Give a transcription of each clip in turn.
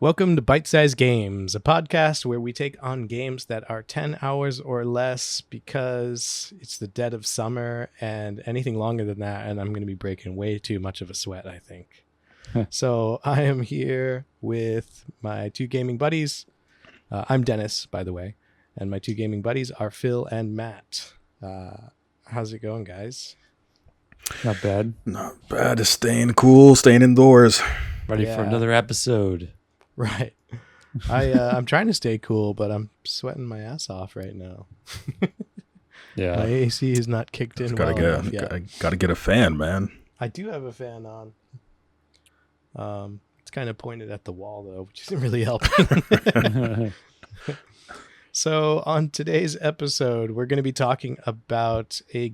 Welcome to Bite Size Games, a podcast where we take on games that are 10 hours or less because it's the dead of summer, and anything longer than that, and I'm going to be breaking way too much of a sweat, I think. So I am here with my two gaming buddies. I'm Dennis, by the way, and my two gaming buddies are Phil and Matt. How's it going, guys? Not bad. Not bad. Just staying cool, staying indoors. Ready for another episode. Right. I'm trying to stay cool, but I'm sweating my ass off right now. Yeah. My AC is not kicked in well enough yet. Gotta get a fan, man. I do have a fan on. It's kind of pointed at the wall, though, which isn't really helping. So on today's episode, we're going to be talking about a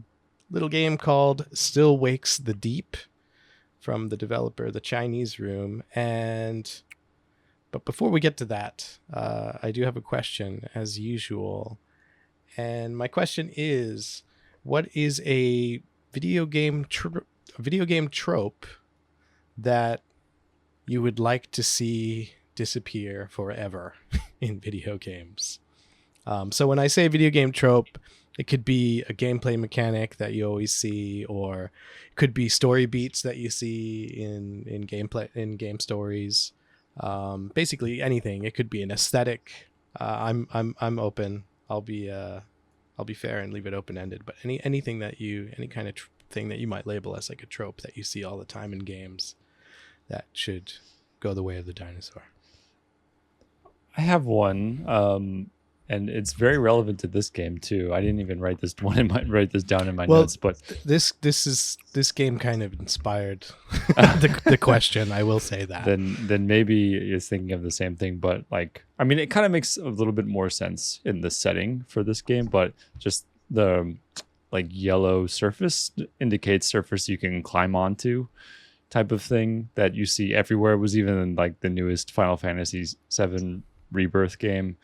little game called Still Wakes the Deep from the developer The Chinese Room. But before we get to that, I do have a question, as usual. And my question is, what is a video game trope that you would like to see disappear forever in video games? So when I say video game trope, it could be a gameplay mechanic that you always see, or it could be story beats that you see in game stories. Basically anything. It could be an aesthetic. I'm open. I'll be fair and leave it open ended. But any kind of thing that you might label as like a trope that you see all the time in games that should go the way of the dinosaur. I have one, and it's very relevant to this game too. I didn't even write this one. Write this down in my notes, but this game kind of inspired the question. I will say that. Then maybe you're thinking of the same thing, but it kind of makes a little bit more sense in the setting for this game. But just the yellow surface indicates surface you can climb onto, type of thing that you see everywhere. It was even in the newest Final Fantasy VII Rebirth game.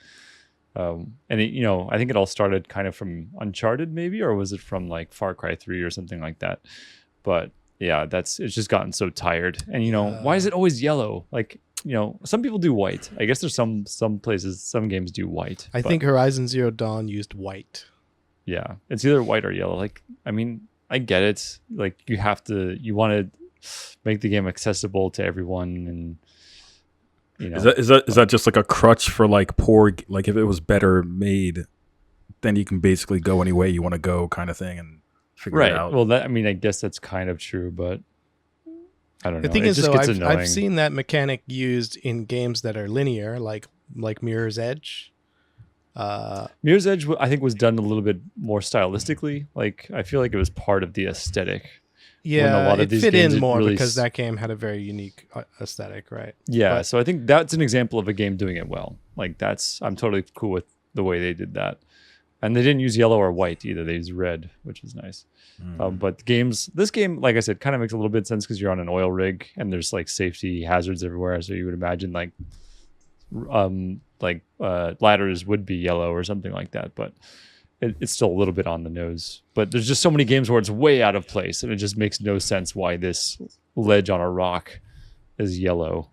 And I think it all started kind of from Uncharted, maybe, or was it from Far Cry 3 or something like that? But yeah, it's just gotten so tired. And why is it always yellow? Some people do white. I guess there's some places, some games do white. I think Horizon Zero Dawn used white. Yeah, it's either white or yellow. I get it. You want to make the game accessible to everyone, and is that just a crutch for poor, if it was better made, then you can basically go any way you want to go, kind of thing, and figure it out. Well, I guess that's kind of true, but I don't know. The thing is, though, I've seen that mechanic used in games that are linear, like Mirror's Edge. Mirror's Edge, I think, was done a little bit more stylistically. I feel like it was part of the aesthetic. Yeah, it fit in more because that game had a very unique aesthetic, right? Yeah, so I think that's an example of a game doing it well. I'm totally cool with the way they did that. And they didn't use yellow or white either. They used red, which is nice. But this game, like I said, kind of makes a little bit of sense because you're on an oil rig and there's safety hazards everywhere. So you would imagine ladders would be yellow or something like that. But it's still a little bit on the nose, but there's just so many games where it's way out of place, and it just makes no sense why this ledge on a rock is yellow.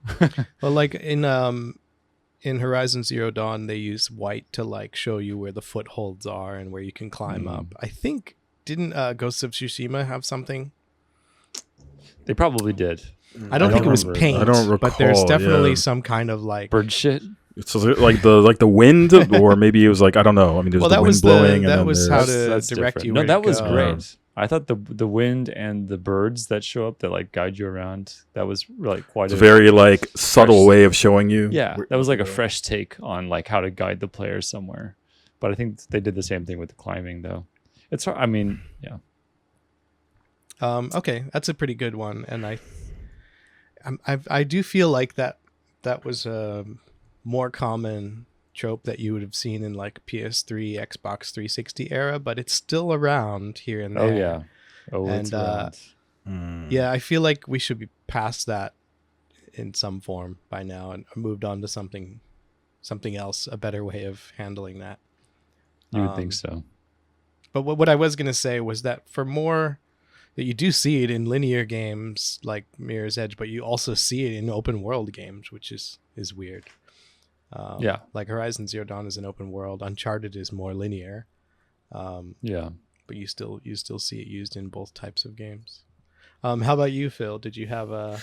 Well, in Horizon Zero Dawn, they use white to show you where the footholds are and where you can climb up. I think didn't Ghosts of Tsushima have something? They probably did. I don't think it was paint. I don't recall, but there's definitely some kind of bird shit. So the wind, or maybe it was I don't know. I mean, there's the wind blowing. That was how to that's direct different. you. No, that was go. great. I thought the wind and the birds that show up that guide you around, that was really quite a very subtle way of showing you. Yeah, that was a fresh take on how to guide the players somewhere. But I think they did the same thing with the climbing, though. It's hard. I mean, yeah. Okay, that's a pretty good one, and I do feel like that was a more common trope that you would have seen in PS3, Xbox 360 era, but it's still around here and there. Oh yeah. It's around. Yeah, I feel like we should be past that in some form by now and moved on to something else, a better way of handling that. You would think so. But what I was going to say was that for more that you do see it in linear games like Mirror's Edge, but you also see it in open world games, which is weird. Like Horizon Zero Dawn is an open world. Uncharted is more linear. But you still see it used in both types of games. How about you, Phil? Did you have a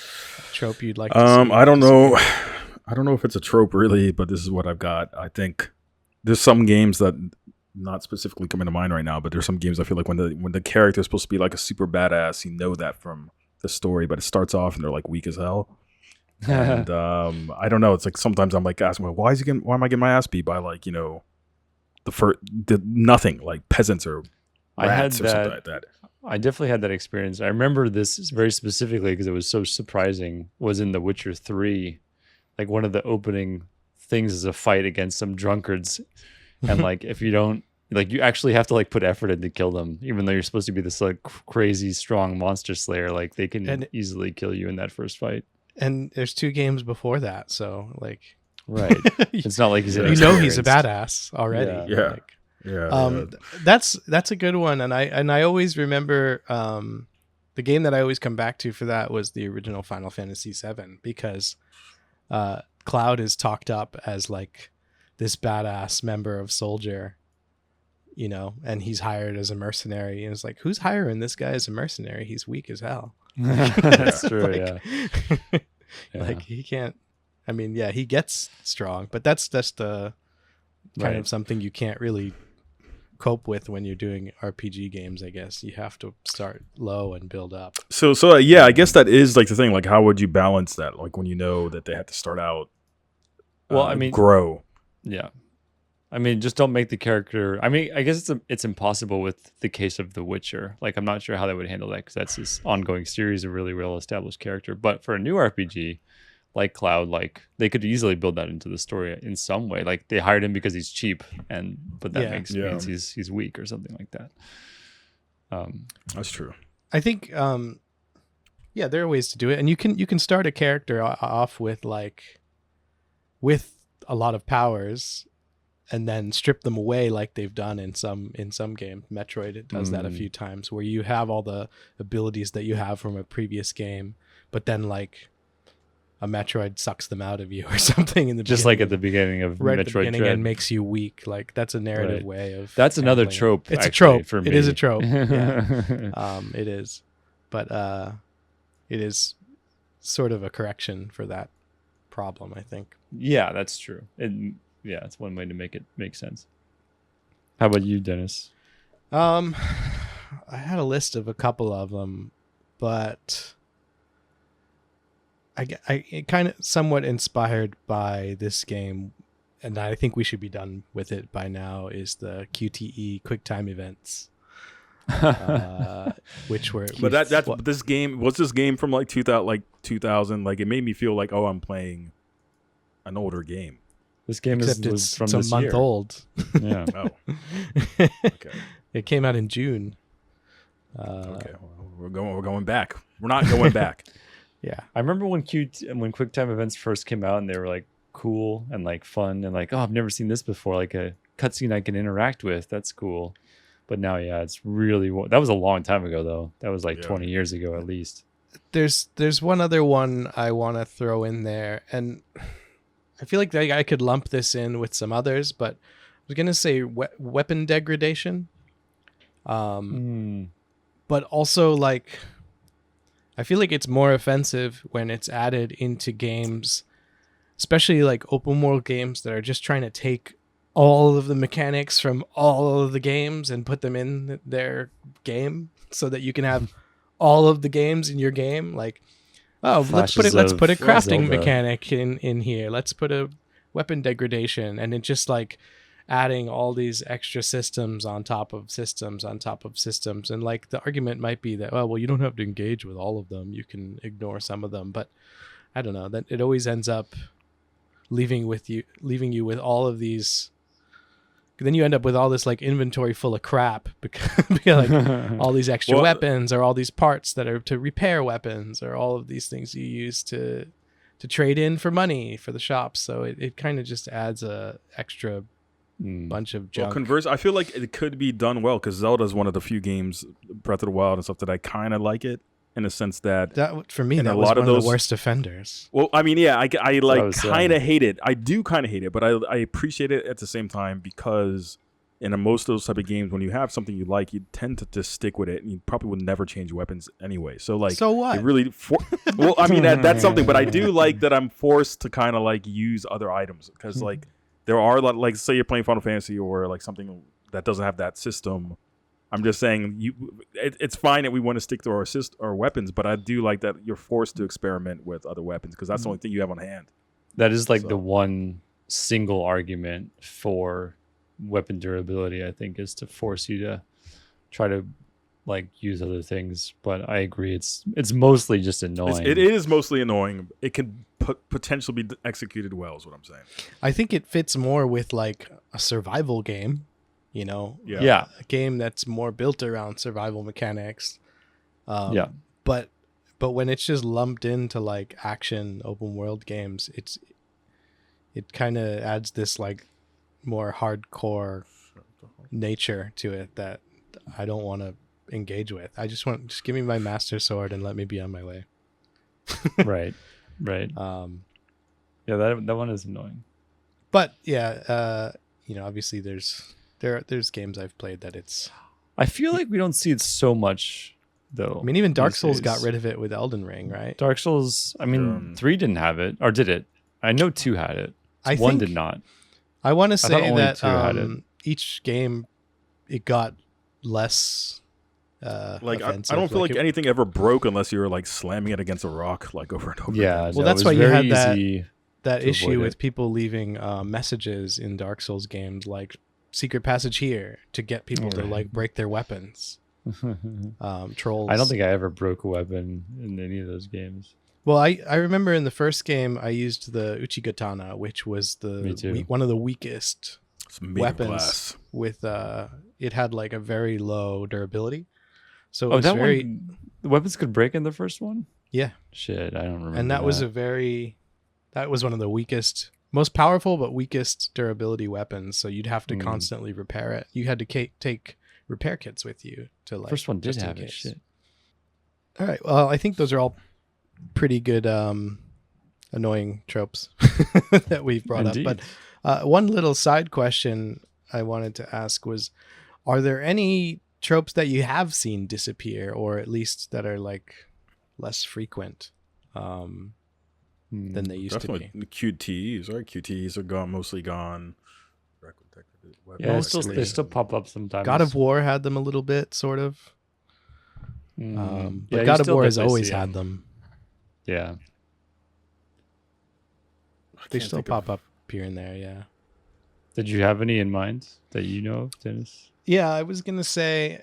trope you'd like to see? I don't know. I don't know if it's a trope really, but this is what I've got. I think there's some games that not specifically coming to mind right now, but there's some games I feel like when the character is supposed to be like a super badass, you know that from the story, but it starts off and they're like weak as hell. And I don't know. It's like sometimes I'm like asking, well, why am I getting my ass beat by like the nothing like peasants or rats or something like that. I definitely had that experience. I remember this very specifically because it was so surprising. Was in The Witcher 3, like one of the opening things is a fight against some drunkards, and like if you don't like, you actually have to like put effort in to kill them, even though you're supposed to be this like crazy strong monster slayer. Like they can easily kill you in that first fight. And there's 2 games before that, so like, right? It's not like he's he's a badass already. That's a good one, and I always remember the game that I always come back to for that was the original Final Fantasy VII, because Cloud is talked up as like this badass member of Soldier, and he's hired as a mercenary, and it's like, who's hiring this guy as a mercenary? He's weak as hell. That's true. Like he can't. I mean, he gets strong, but that's the kind of something you can't really cope with when you're doing RPG games. I guess you have to start low and build up. So I guess that is like the thing. Like, how would you balance that? Like when you know that they have to start out, grow. Yeah. I mean, just don't make the character. I mean, I guess it's impossible with the case of The Witcher. Like, I'm not sure how they would handle that because that's this ongoing series, a really well-established character. But for a new RPG, like Cloud, like they could easily build that into the story in some way. Like they hired him because he's cheap, but that means he's weak or something like that. That's true. I think, there are ways to do it, and you can start a character off with a lot of powers, and then strip them away like they've done in some games. Metroid, it does that a few times, where you have all the abilities that you have from a previous game, but then like a Metroid sucks them out of you or something in the just like at the beginning of right Metroid at the beginning Dread. And makes you weak. Like that's a narrative way of. That's another trope. It's a trope for me. It is a trope. Yeah, it is, but it is sort of a correction for that problem, I think. Yeah, that's true. It's one way to make it make sense. How about you, Dennis? I had a list of a couple of them, but I kind of somewhat inspired by this game, and I think we should be done with it by now, is the QTE QuickTime events. Which were this game was this game from like 2000 like it made me feel like, oh, I'm playing an older game. This game was from this month year. Old. Yeah. Oh. Okay. It came out in June. Okay. Well, we're going back. We're not going back. Yeah. I remember when QuickTime events first came out and they were like cool and like fun and like, oh, I've never seen this before, like a cutscene I can interact with. That's cool. But now, it's really, that was a long time ago though. That was like 20 years ago at least. There's one other one I want to throw in there, and I feel like I could lump this in with some others, but I was going to say weapon degradation. But also like, I feel like it's more offensive when it's added into games, especially like open world games that are just trying to take all of the mechanics from all of the games and put them in their game so that you can have all of the games in your game. Like, oh, let's put a crafting mechanic in here. Let's put a weapon degradation, and it just like adding all these extra systems on top of systems on top of systems. And like the argument might be that, well, you don't have to engage with all of them. You can ignore some of them, but I don't know, that it always ends up leaving you with all of these. Then you end up with all this like inventory full of crap because like all these extra weapons or all these parts that are to repair weapons or all of these things you use to trade in for money for the shops. So it kind of just adds a extra bunch of Well, junk. I feel like it could be done well because Zelda is one of the few games, Breath of the Wild and stuff, that I kind of like it in a sense that. That for me, and that a was lot one of of those- the worst offenders. Well, I mean, yeah, I what I like was kind of saying. hate it. I do kind of hate it, but I appreciate it at the same time because in most of those type of games, when you have something you like, you tend to just stick with it, and you probably would never change weapons anyway. So like, So what? It really, well, I mean that's something, but I do like that I'm forced to kind of like use other items because like there are like say you're playing Final Fantasy or like something that doesn't have that system. I'm just saying it's fine that we want to stick to our weapons, but I do like that you're forced to experiment with other weapons because that's the only thing you have on hand. That is like So- the one single argument for weapon durability, I think, is to force you to try to like use other things. But I agree, it's mostly just annoying. It is mostly annoying. It can potentially be executed well, is what I'm saying. I think it fits more with like a survival game, you know, Yeah. a game that's more built around survival mechanics. Yeah. But when it's just lumped into like action open world games, it kind of adds this like more hardcore nature to it that I don't want to engage with. I just give me my master sword and let me be on my way. Right. Yeah, that one is annoying. But yeah, you know, obviously there's games I've played that it's. I feel like we don't see it so much though. I mean, even Dark these Souls days. got rid of it with Elden Ring, right? Dark Souls, I mean, 3 didn't have it, or did it? I know 2 had it. I 1 think- did not. I want to thought say only that 2 had it. each game it got less. Like I offensive. don't feel like it- anything ever broke unless you were like slamming it against a rock like over and over. Yeah, again. Well, no, that's it why was you very had that- easy. that to issue avoid with it. people leaving messages in Dark Souls games like secret passage here to get people to Right. like break their weapons. Trolls. I don't think I ever broke a weapon in any of those games. Well, I remember in the first game I used the Uchigatana, which was Me too. one of the weakest It's made weapons of glass. with it had like a very low durability. So it Oh, was that very one. The weapons could break in the first one. yeah. Shit, I don't remember. And that was one of the weakest, most powerful but weakest durability weapons. So you'd have to Mm. constantly repair it. You had to take repair kits with you to like. first one did just in have it. case. Shit. All right. Well, I think those are all pretty good annoying tropes that we've brought Indeed. up. But one little side question I wanted to ask was, are there any tropes that you have seen disappear, or at least that are like less frequent than they used Definitely to be? the QTEs, right? QTEs are gone, mostly gone. Yeah, Mostly. they still pop up sometimes. God of War had them a little bit, sort of. Mm. But Yeah, God you of still War has definitely always see had them. Yeah. They still pop up here and there, yeah. Did you have any in mind that you know of, Dennis? Yeah, I was gonna say,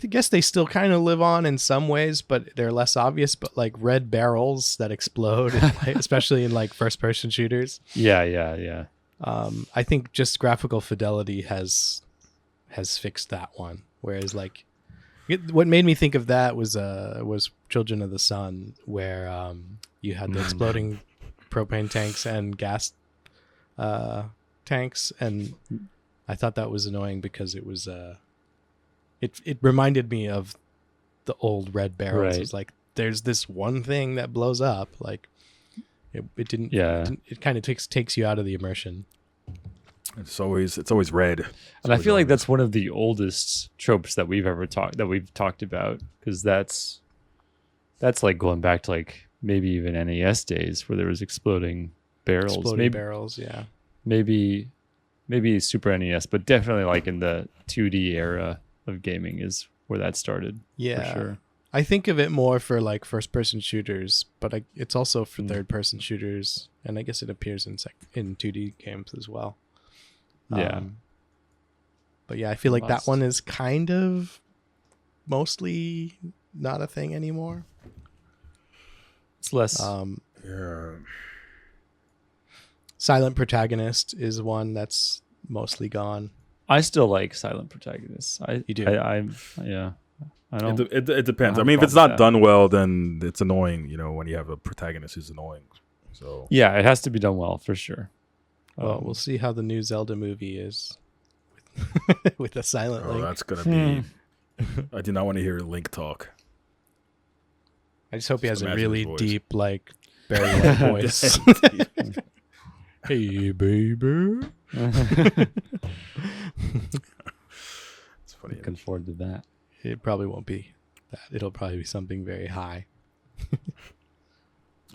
guess they still kind of live on in some ways, but they're less obvious. But like red barrels that explode, especially in like first-person shooters. Yeah. I think just graphical fidelity has fixed that one. Whereas like, what made me think of that was Children of the Sun, where you had the exploding propane tanks and gas tanks, and I thought that was annoying because it was it reminded me of the old red barrels. Right. It was like there's this one thing that blows up, like it didn't. Yeah. It kind of takes you out of the immersion. It's always red. And I feel like that's one of the oldest tropes that we've talked about, because that's like going back to like maybe even NES days where there was exploding barrels. Exploding barrels, yeah. Maybe Super NES, but definitely like in the 2D era of gaming is where that started. Yeah. For sure. I think of it more for like first-person shooters, but it's also for third-person shooters, and I guess it appears in 2D games as well. Yeah. But yeah, I feel like that Lost. one is kind of mostly not a thing anymore. It's less. Yeah. Silent protagonist is one that's mostly gone. I still like silent protagonists. You do? Yeah. I don't. It depends. I I have mean, if it's problem with not that. done well, then it's annoying. You know, when you have a protagonist who's annoying. So Yeah, it has to be done well for sure. Well, we'll see how the new Zelda movie is. with a silent Oh, link. that's gonna be. I do not want to hear Link talk. I just hope he has a imagine really his voice. deep, like Barry White voice. Hey, baby. It's funny. Looking forward to that. It probably won't be that. It'll probably be something very high.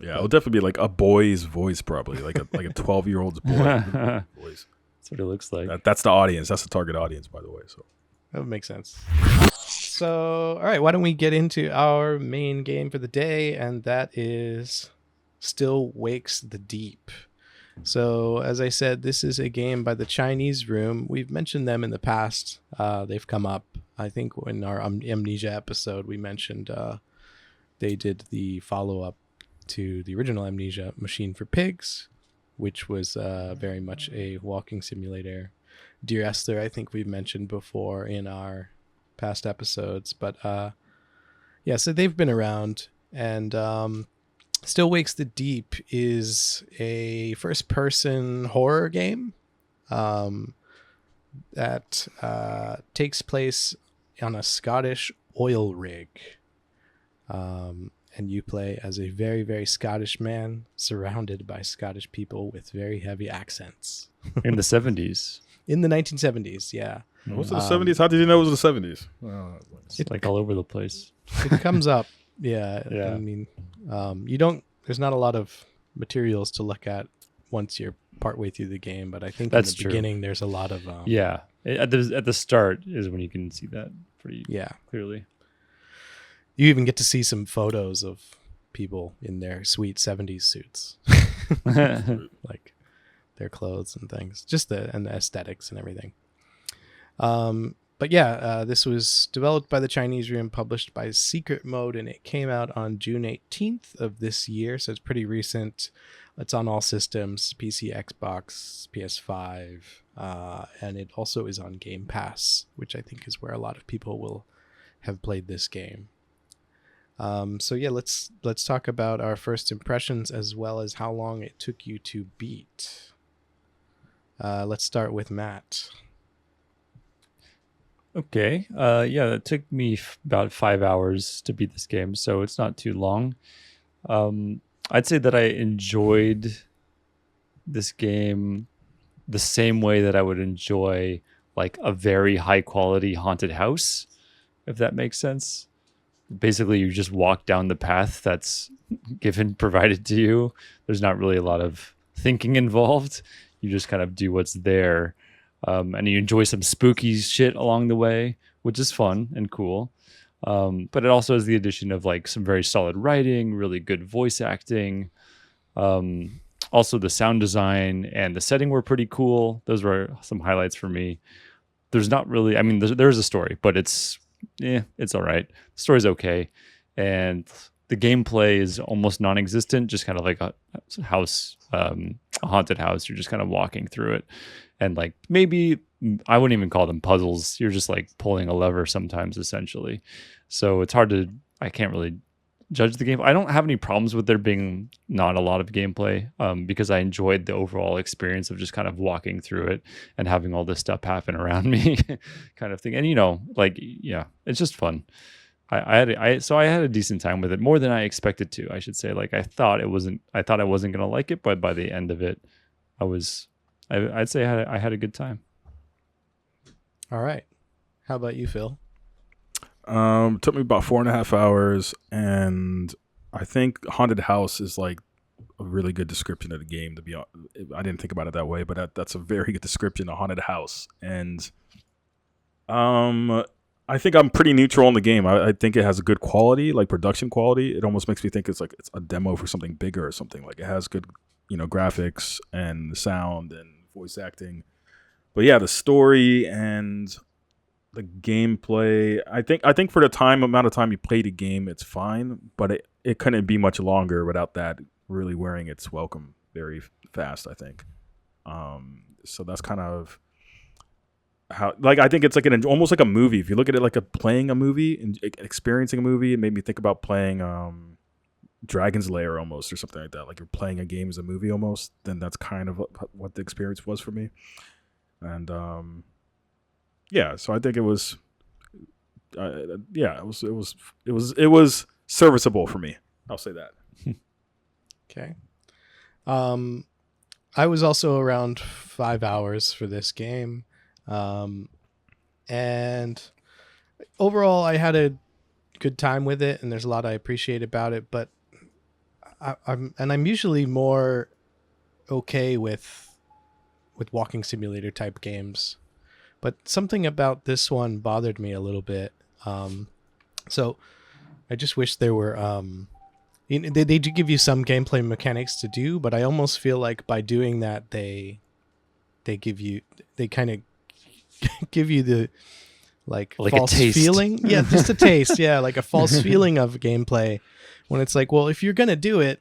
Yeah, it'll definitely be like a boy's voice, probably like a 12-year-old's boy voice. That's what it looks like. That's the audience. That's the target audience, by the way. So That would make sense. So, all right, why don't we get into our main game for the day, and that is Still Wakes the Deep. So, as I said, this is a game by the Chinese Room. We've mentioned them in the past. They've come up, I think, in our Amnesia episode, we mentioned they did the follow-up to the original Amnesia, Machine for Pigs, which was very much a walking simulator. Dear Esther, I think we've mentioned before in our past episodes, but yeah, so they've been around, and Still Wakes the Deep is a first-person horror game that takes place on a Scottish oil rig. And you play as a very, very Scottish man surrounded by Scottish people with very heavy accents. In the 70s. In the 1970s, yeah. most of the 70s. How did you know it was the 70s? It's like all over the place. It comes up, yeah. Yeah. I mean, you don't. There's not a lot of materials to look at once you're partway through the game, but I think That's in the true. beginning there's a lot of Yeah. At the start is when you can see that pretty yeah. clearly. You even get to see some photos of people in their sweet 70s suits, like their clothes and things, just the aesthetics and everything. But yeah, this was developed by the Chinese Room, published by Secret Mode, and it came out on June 18th of this year, so it's pretty recent. It's on all systems, PC, Xbox, PS5, and it also is on Game Pass, which I think is where a lot of people will have played this game. So yeah, let's talk about our first impressions as well as how long it took you to beat. Let's start with Matt. Okay. Yeah, it took me about 5 hours to beat this game, so it's not too long. I'd say that I enjoyed this game the same way that I would enjoy like a very high quality haunted house, if that makes sense. Basically, you just walk down the path that's provided to you. There's not really a lot of thinking involved. You just kind of do what's there. And you enjoy some spooky shit along the way, which is fun and cool. But it also has the addition of like some very solid writing, really good voice acting. Also, the sound design and the setting were pretty cool. Those were some highlights for me. There's not really, I mean, there's a story, but it's all right. The story's okay. And the gameplay is almost non-existent, just kind of like a house, a haunted house. You're just kind of walking through it. And like maybe I wouldn't even call them puzzles. You're just like pulling a lever sometimes, essentially. So it's I can't really judge the game. I don't have any problems with there being not a lot of gameplay because I enjoyed the overall experience of just kind of walking through it and having all this stuff happen around me kind of thing. And, yeah, it's just fun. I had a decent time with it, more than I expected to, I should say. Like I thought I wasn't going to like it, but by the end of it, I'd say I had a good time. All right. How about you, Phil? Took me about 4.5 hours, and I think haunted house is like a really good description of the game. To be honest, I didn't think about it that way, but that's a very good description of haunted house. And I think I'm pretty neutral in the game. I think it has a good quality, like production quality. It almost makes me think it's a demo for something bigger or something. Like it has good, graphics and sound and voice acting. But yeah, the story and the gameplay, I think for the amount of time you play the game, it's fine, but it couldn't be much longer without that really wearing its welcome very fast, I think. So that's kind of how, like, I think it's like almost like a movie. If you look at it like playing a movie and experiencing a movie, it made me think about playing Dragon's Lair almost, or something like that. Like you're playing a game as a movie almost. Then that's kind of what the experience was for me. And yeah, so I think it was, it was serviceable for me. I'll say that. Okay. I was also around 5 hours for this game. And overall, I had a good time with it, and there's a lot I appreciate about it. But I'm usually more okay with walking simulator type games, but something about this one bothered me a little bit. So I just wish there were. They do give you some gameplay mechanics to do, but I almost feel like by doing that, they kind of give you the like false feeling. Yeah, just a taste. Yeah, like a false feeling of gameplay when it's like, well, if you're going to do it.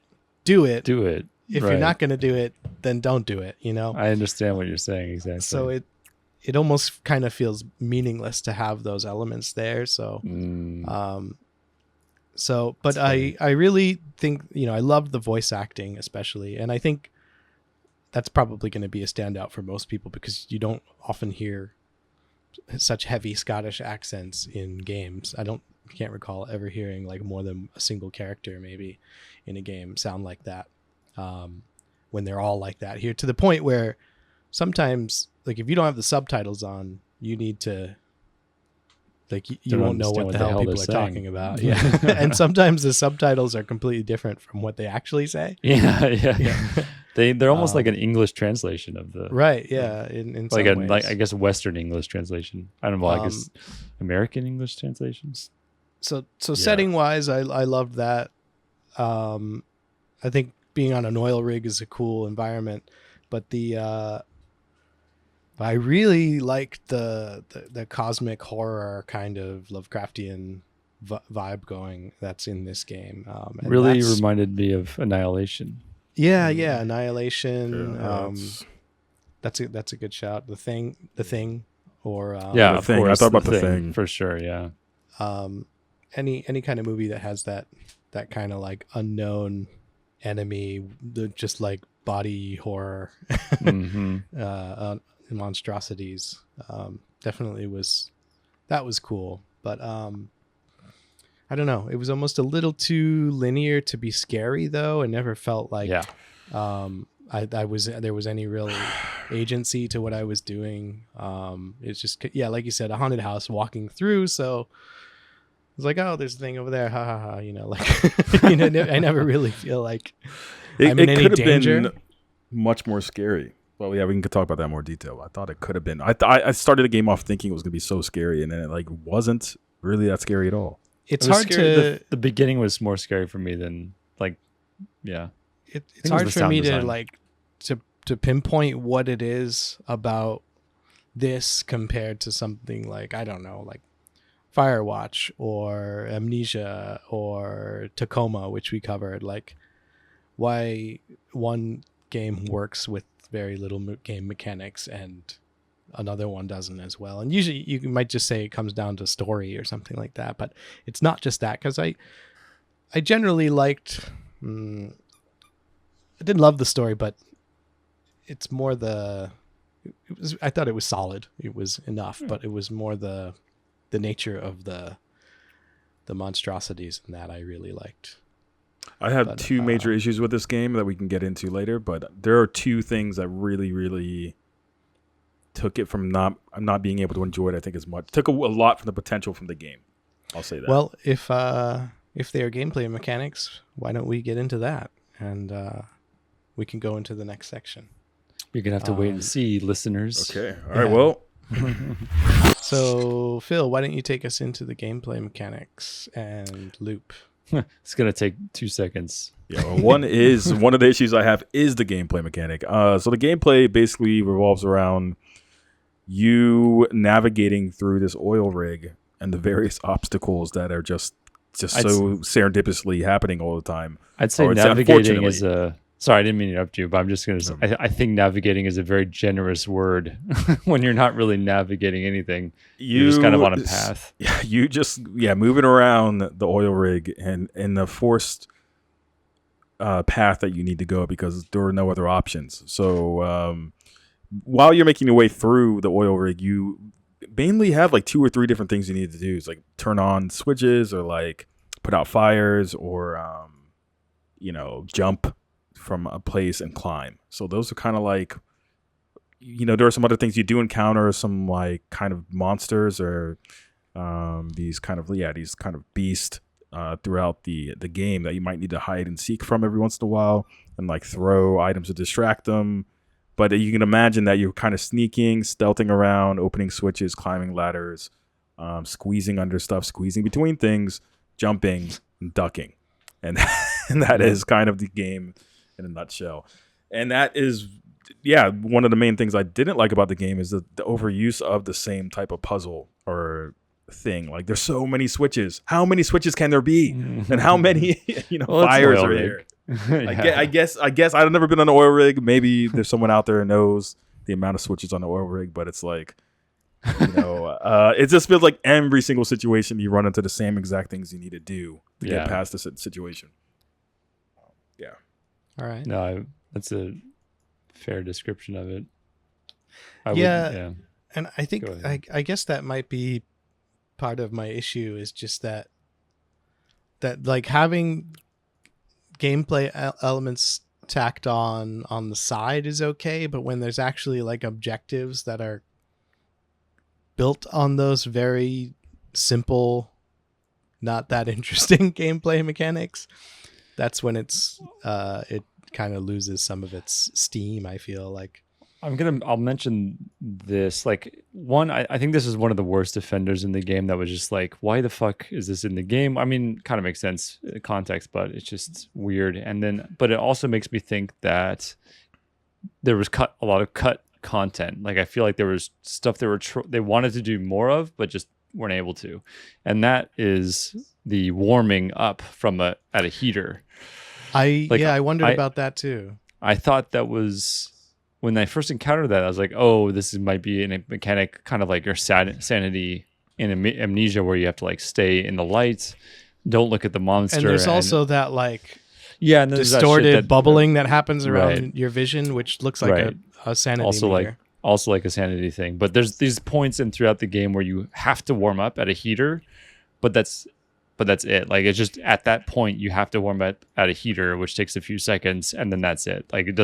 If you're not going to do it, then don't do it, you know? I understand what you're saying exactly. So it almost kind of feels meaningless to have those elements there. So, but I really think, I love the voice acting especially. And I think that's probably going to be a standout for most people because you don't often hear such heavy Scottish accents in games. Can't recall ever hearing like more than a single character maybe in a game sound like that. When they're all like that here, to the point where sometimes, like, if you don't have the subtitles on, you need to, like, you won't know what the hell people are talking about. Yeah. And sometimes the subtitles are completely different from what they actually say. Yeah. They're almost like an English translation of the right. Yeah. In like some ways. like I guess Western English translation. I don't know. I guess American English translations. So setting wise, I loved that. I think being on an oil rig is a cool environment, but I really liked the cosmic horror kind of Lovecraftian vibe going that's in this game. Really reminded me of Annihilation. Yeah, Annihilation. That's a good shout. The thing, or yeah, The Thing. I thought about The Thing for sure. Yeah. Any kind of movie that has that kind of like unknown enemy, just like body horror, monstrosities, definitely was cool. But I don't know, it was almost a little too linear to be scary though. It never felt like there was any real agency to what I was doing. It's just, like you said, a haunted house walking through, so it's like, oh, there's a thing over there, ha ha ha, like I never really feel like I'm in any danger. Been much more scary. Well, yeah, we can talk about that in more detail. I thought it could have been. I started the game off thinking it was going to be so scary, and then it like wasn't really that scary at all. It's hard to. The beginning was more scary for me than like, yeah. It's hard for me to like to pinpoint what it is about this compared to something like, I don't know, like Firewatch or Amnesia or Tacoma, which we covered. Like, why one game works with very little game mechanics and another one doesn't as well. And usually you might just say it comes down to story or something like that, but it's not just that, because I generally liked I didn't love the story, but it's more I thought it was solid. It was enough, but it was more the nature of the monstrosities and that I really liked. I had two major issues with this game that we can get into later, but there are two things that really, really took it from not being able to enjoy it, I think, as much. Took a lot from the potential from the game. I'll say that. Well, if they are gameplay mechanics, why don't we get into that? And we can go into the next section. You're going to have to wait and see, listeners. Okay. All right, well. So, Phil, why don't you take us into the gameplay mechanics and loop? It's going to take 2 seconds. Yeah, well, one of the issues I have is the gameplay mechanic. So the gameplay basically revolves around you navigating through this oil rig and the various obstacles that are just so serendipitously happening all the time. I'd say navigating is a... Sorry, I didn't mean to interrupt you, but I'm just going to say, I think navigating is a very generous word when you're not really navigating anything. You're just kind of on a path. You just, moving around the oil rig and in the forced path that you need to go because there are no other options. So while you're making your way through the oil rig, you mainly have like 2 or 3 different things you need to do. It's like turn on switches or like put out fires or jump from a place and climb. So those are kind of like, there are some other things you do encounter, some like kind of monsters or these kind of beasts throughout the game that you might need to hide and seek from every once in a while and like throw items to distract them. But you can imagine that you're kind of sneaking, stealthing around, opening switches, climbing ladders, squeezing under stuff, squeezing between things, jumping, and ducking. And, and that is kind of the game in a nutshell. And that is, one of the main things I didn't like about the game is the overuse of the same type of puzzle or thing. Like, there's so many switches. How many switches can there be? And how many fires are here? I guess I've never been on an oil rig. Maybe there's someone out there who knows the amount of switches on the oil rig, but it's like, it just feels like every single situation you run into the same exact things you need to do to get past the situation. Yeah. All right. No, that's a fair description of it. And I think I guess that might be part of my issue is just that like having gameplay elements tacked on the side is okay, but when there's actually like objectives that are built on those very simple, not that interesting gameplay mechanics, that's when it kind of loses some of its steam, I feel like. I'll mention this. Like, one, I think this is one of the worst offenders in the game that was just like, why the fuck is this in the game? I mean, kind of makes sense in context, but it's just weird. And then, but it also makes me think that there was a lot of cut content. Like, I feel like there was stuff they wanted to do more of, but just weren't able to. And that is the warming up at a heater. I wondered about that too. I thought that was, when I first encountered that, I was like, oh, this might be a mechanic kind of like your sanity in Amnesia, where you have to like stay in the lights, don't look at the monster. And there's also that like and distorted bubbling that happens around your vision, which looks like a sanity meter. Also like a sanity thing. But there's these points throughout the game where you have to warm up at a heater, but that's it. Like, it's just at that point you have to warm up at a heater, which takes a few seconds, and then that's it. Like,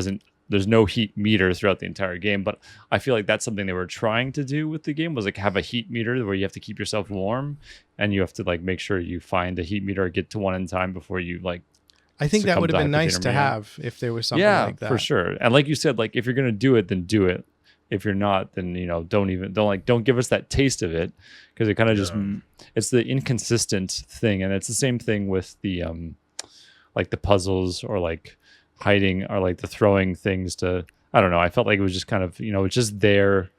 there's no heat meter throughout the entire game, but I feel like that's something they were trying to do with the game, was like have a heat meter where you have to keep yourself warm, and you have to like make sure you find a heat meter or get to one in time before you like. I think that would have been nice to have if there was something like that. Yeah, for sure. And like you said, like if you're gonna do it, then do it. If you're not, then don't give us that taste of it, because it kind of just, it's the inconsistent thing, and it's the same thing with the like the puzzles or like hiding or like the throwing things to, I don't know. I felt like it was just kind of, it's just there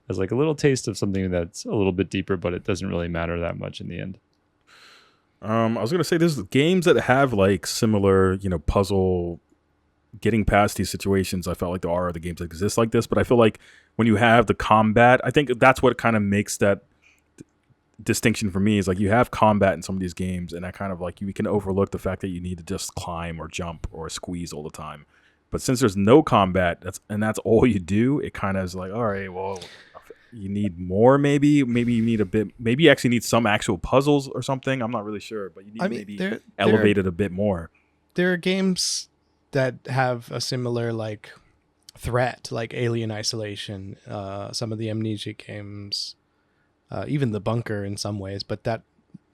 as like a little taste of something that's a little bit deeper, but it doesn't really matter that much in the end. I was gonna say there's games that have like similar, puzzle getting past these situations. I felt like there are other games that exist like this, but I feel like when you have the combat, I think that's what kind of makes that distinction for me, is like you have combat in some of these games, and I kind of like, you can overlook the fact that you need to just climb or jump or squeeze all the time. But since there's no combat, that's all you do, it kind of is like, all right, well, you need more. Maybe you need a bit. Maybe you actually need some actual puzzles or something. I'm not really sure, but you need to elevate it a bit more. There are games that have a similar like threat, like Alien Isolation, some of the Amnesia games, even The Bunker in some ways, but that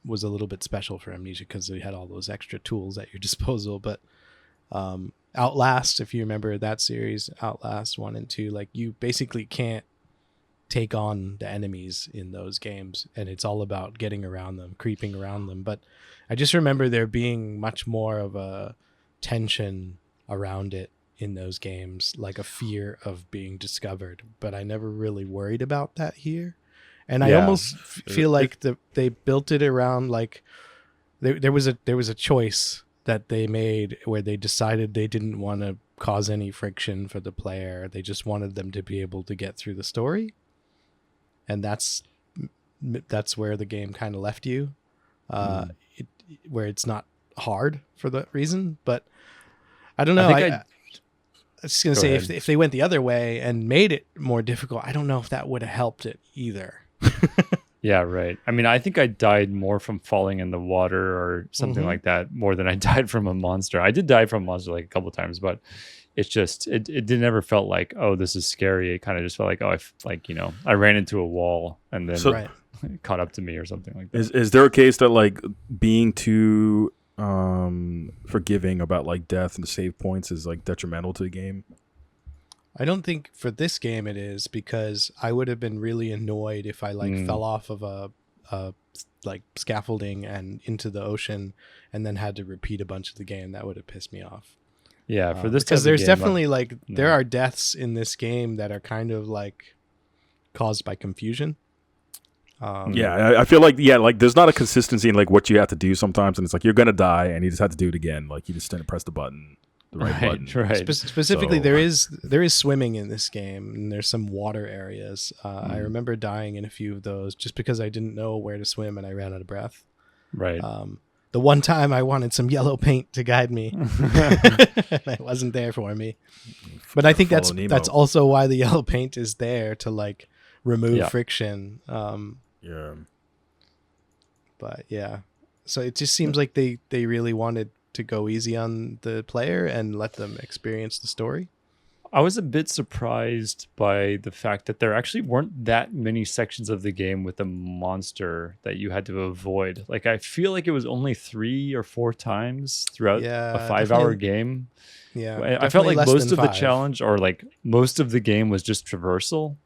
was a little bit special for Amnesia because they had all those extra tools at your disposal. But Outlast, if you remember that series, Outlast 1 and 2, like you basically can't take on the enemies in those games, and it's all about getting around them, creeping around them. But I just remember there being much more of a tension around it in those games, like a fear of being discovered, but I never really worried about that here. And I almost feel like they built it around like there was a choice that they made where they decided they didn't want to cause any friction for the player. They just wanted them to be able to get through the story, and that's where the game kind of left you, where it's not hard for that reason. But I don't know. I was just gonna say, if they went the other way and made it more difficult, I don't know if that would have helped it either. Yeah, right. I mean, I think I died more from falling in the water or something like that more than I died from a monster. I did die from a monster like a couple of times, but it's just it never felt like, oh, this is scary. It kind of just felt like, oh, I ran into a wall and then So- Right. it caught up to me or something like that. Is there a case that like being too forgiving about like death and save points is like detrimental to the game? I don't think for this game it is, because I would have been really annoyed if I fell off of a like scaffolding and into the ocean and then had to repeat a bunch of the game. That would have pissed me off. Yeah, for this because type of there's game, definitely there are deaths in this game that are kind of like caused by confusion. Yeah, I feel like like there's not a consistency in like what you have to do sometimes, and it's like you're gonna die and you just have to do it again. Like you just didn't press the button, the right button. right. Specifically, So- there is swimming in this game, and there's some water areas. I remember dying in a few of those just because I didn't know where to swim and I ran out of breath. Right. The one time I wanted some yellow paint to guide me, and it wasn't there for me. But I think Follow that's Nemo. also why the yellow paint is there, to like remove Yeah. friction. Yeah. But yeah, so it just seems like they really wanted to go easy on the player and let them experience the story. I was a bit surprised by the fact that there actually weren't that many sections of the game with a monster that you had to avoid. Like, I feel like it was only 3 or 4 times throughout Yeah, a 5-hour definitely- game. Yeah, I felt like most of the challenge. challenge, or like most of the game, was just traversal,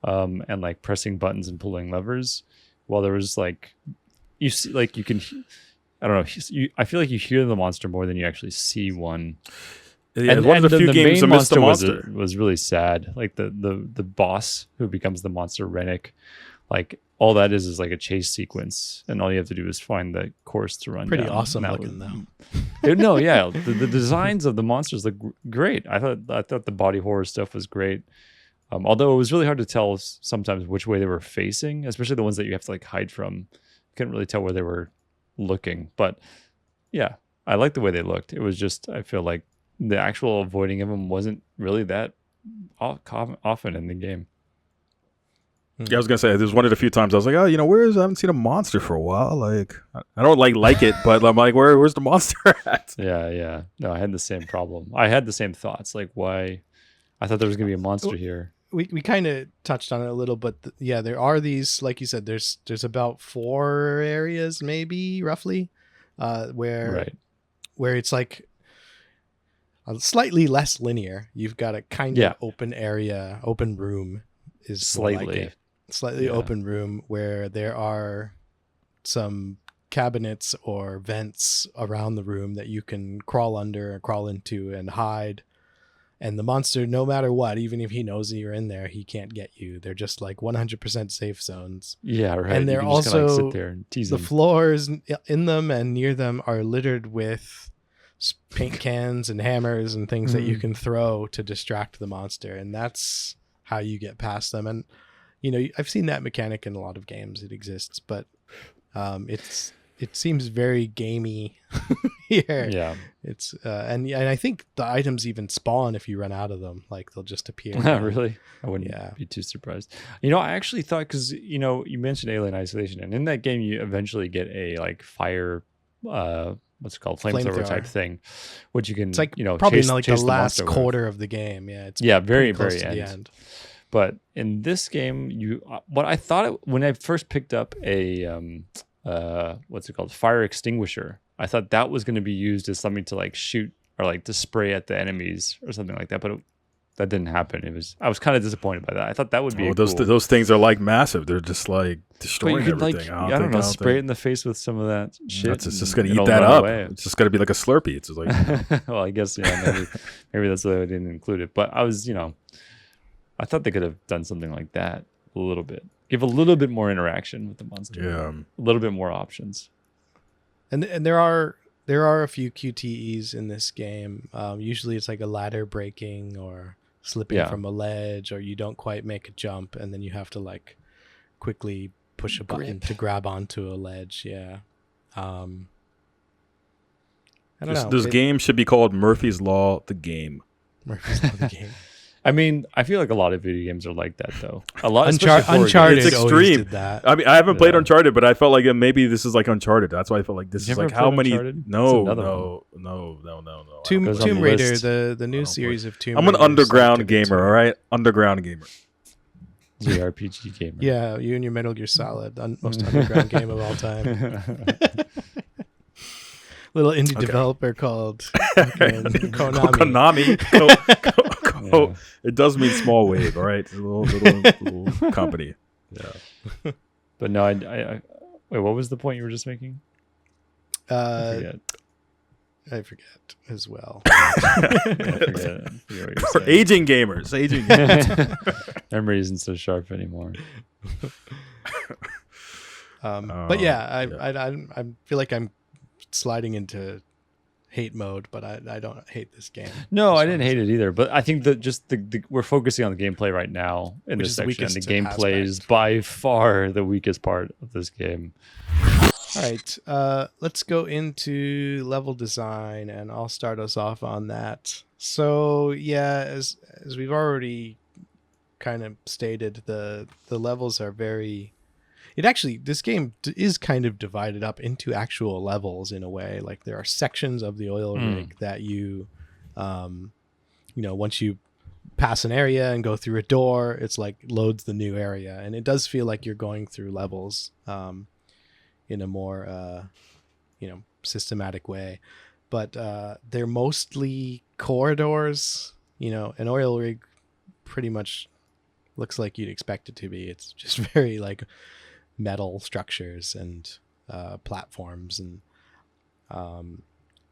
and like pressing buttons and pulling levers. While there was like, you see, like you can, I don't know. I feel like you hear the monster more than you actually see one. Yeah, one of the few games that missed the monster. was really sad. Like the boss who becomes the monster Rennick, like all that is like a chase sequence, and all you have to do is find the course to run. Pretty down. awesome And that looking though. No, yeah, the designs of the monsters look great. I thought the body horror stuff was great. Although it was really hard to tell sometimes which way they were facing, especially the ones that you have to like hide from. Couldn't really tell where they were looking, but yeah, I like the way they looked. It was just, I feel like the actual avoiding of them wasn't really that often in the game. Yeah, I was gonna say there's one of the few times I was like, oh, I haven't seen a monster for a while. Like I don't like it, but I'm like, where's the monster at? Yeah. No, I had the same problem. I had the same thoughts. Like, why? I thought there was gonna be a monster here. We kind of touched on it a little, but yeah, there are these, like you said, there's about 4 areas maybe roughly, where it's like slightly less linear. You've got a kind of open area, open room is Slightly open room where there are some cabinets or vents around the room that you can crawl under or crawl into and hide. And the monster, no matter what, even if he knows that you're in there, he can't get you. They're just like 100% safe zones. Yeah, right. And they're You can just kinda, also sit there and tease the them. floors in them and near them are littered with paint cans and hammers and things that you can throw to distract the monster, and that's how you get past them. And I've seen that mechanic in a lot of games. It exists, but it seems very gamey here. Yeah. It's and I think the items even spawn if you run out of them. Like they'll just appear. Really? I wouldn't be too surprised. I actually thought, because you mentioned Alien Isolation, and in that game you eventually get a like fire, what's it called, flamethrower type thing, which you can, It's like probably chase, like chase the the last monster with. quarter of the game. Yeah, it's Very pretty close very to end. the end. But in this game, what I thought when I first picked up a what's it called, fire extinguisher, I thought that was going to be used as something to like shoot or like to spray at the enemies or something like that, but that didn't happen. I was kind of disappointed by that. I thought that would be those things are like massive. They're just like destroying but you could everything. I don't know, spray it in the face with some of that shit. It's just gonna it'll eat that run up. away. It's just gonna be like a Slurpee. It's just like Well, I guess maybe that's why they didn't include it. But I was I thought they could have done something like that a little bit. Give a little bit more interaction with the monster. Yeah. A little bit more options. And there are a few QTEs in this game. Usually it's like a ladder breaking or slipping from a ledge, or you don't quite make a jump and then you have to like quickly push a button to grab onto a ledge. Yeah. I don't know. This game should be called Murphy's Law: The Game. Murphy's Law, the game. I mean, I feel like a lot of video games are like that, though. A lot, Uncharted It's always extreme. did that. I mean, I haven't played Yeah. Uncharted, but I felt like maybe this is like Uncharted. That's why I felt like this You is ever like how played many? Uncharted? No, It's another no. Tomb Goes on the Raider, list. the new don't series of Tomb I'm Raider. an underground started it gamer. too. All right, underground gamer. JRPG gamer. Yeah, you and your Metal Gear Solid, most underground game of all time. Little indie developer called Konami. Konami. It does mean small wave. All right, it's a little company. Yeah. But no, I wait. What was the point you were just making? I I forget as well. forget what you were saying. Aging gamers. Aging gamers. Memory isn't so sharp anymore. But yeah, I feel like I'm sliding into hate mode, but I don't hate this game. No, I didn't hate it either. But I think that just we're focusing on the gameplay right now in Which this is the section. And the weakest gameplay is aspect. by far the weakest part of this game. All right, let's go into level design, and I'll start us off on that. So yeah, as we've already kind of stated, the levels are very. This game is kind of divided up into actual levels in a way. Like there are sections of the oil rig that you, once you pass an area and go through a door, it's like loads the new area, and it does feel like you're going through levels. In a more systematic way, but they're mostly corridors. An oil rig pretty much looks like you'd expect it to be. It's just very like metal structures and platforms, and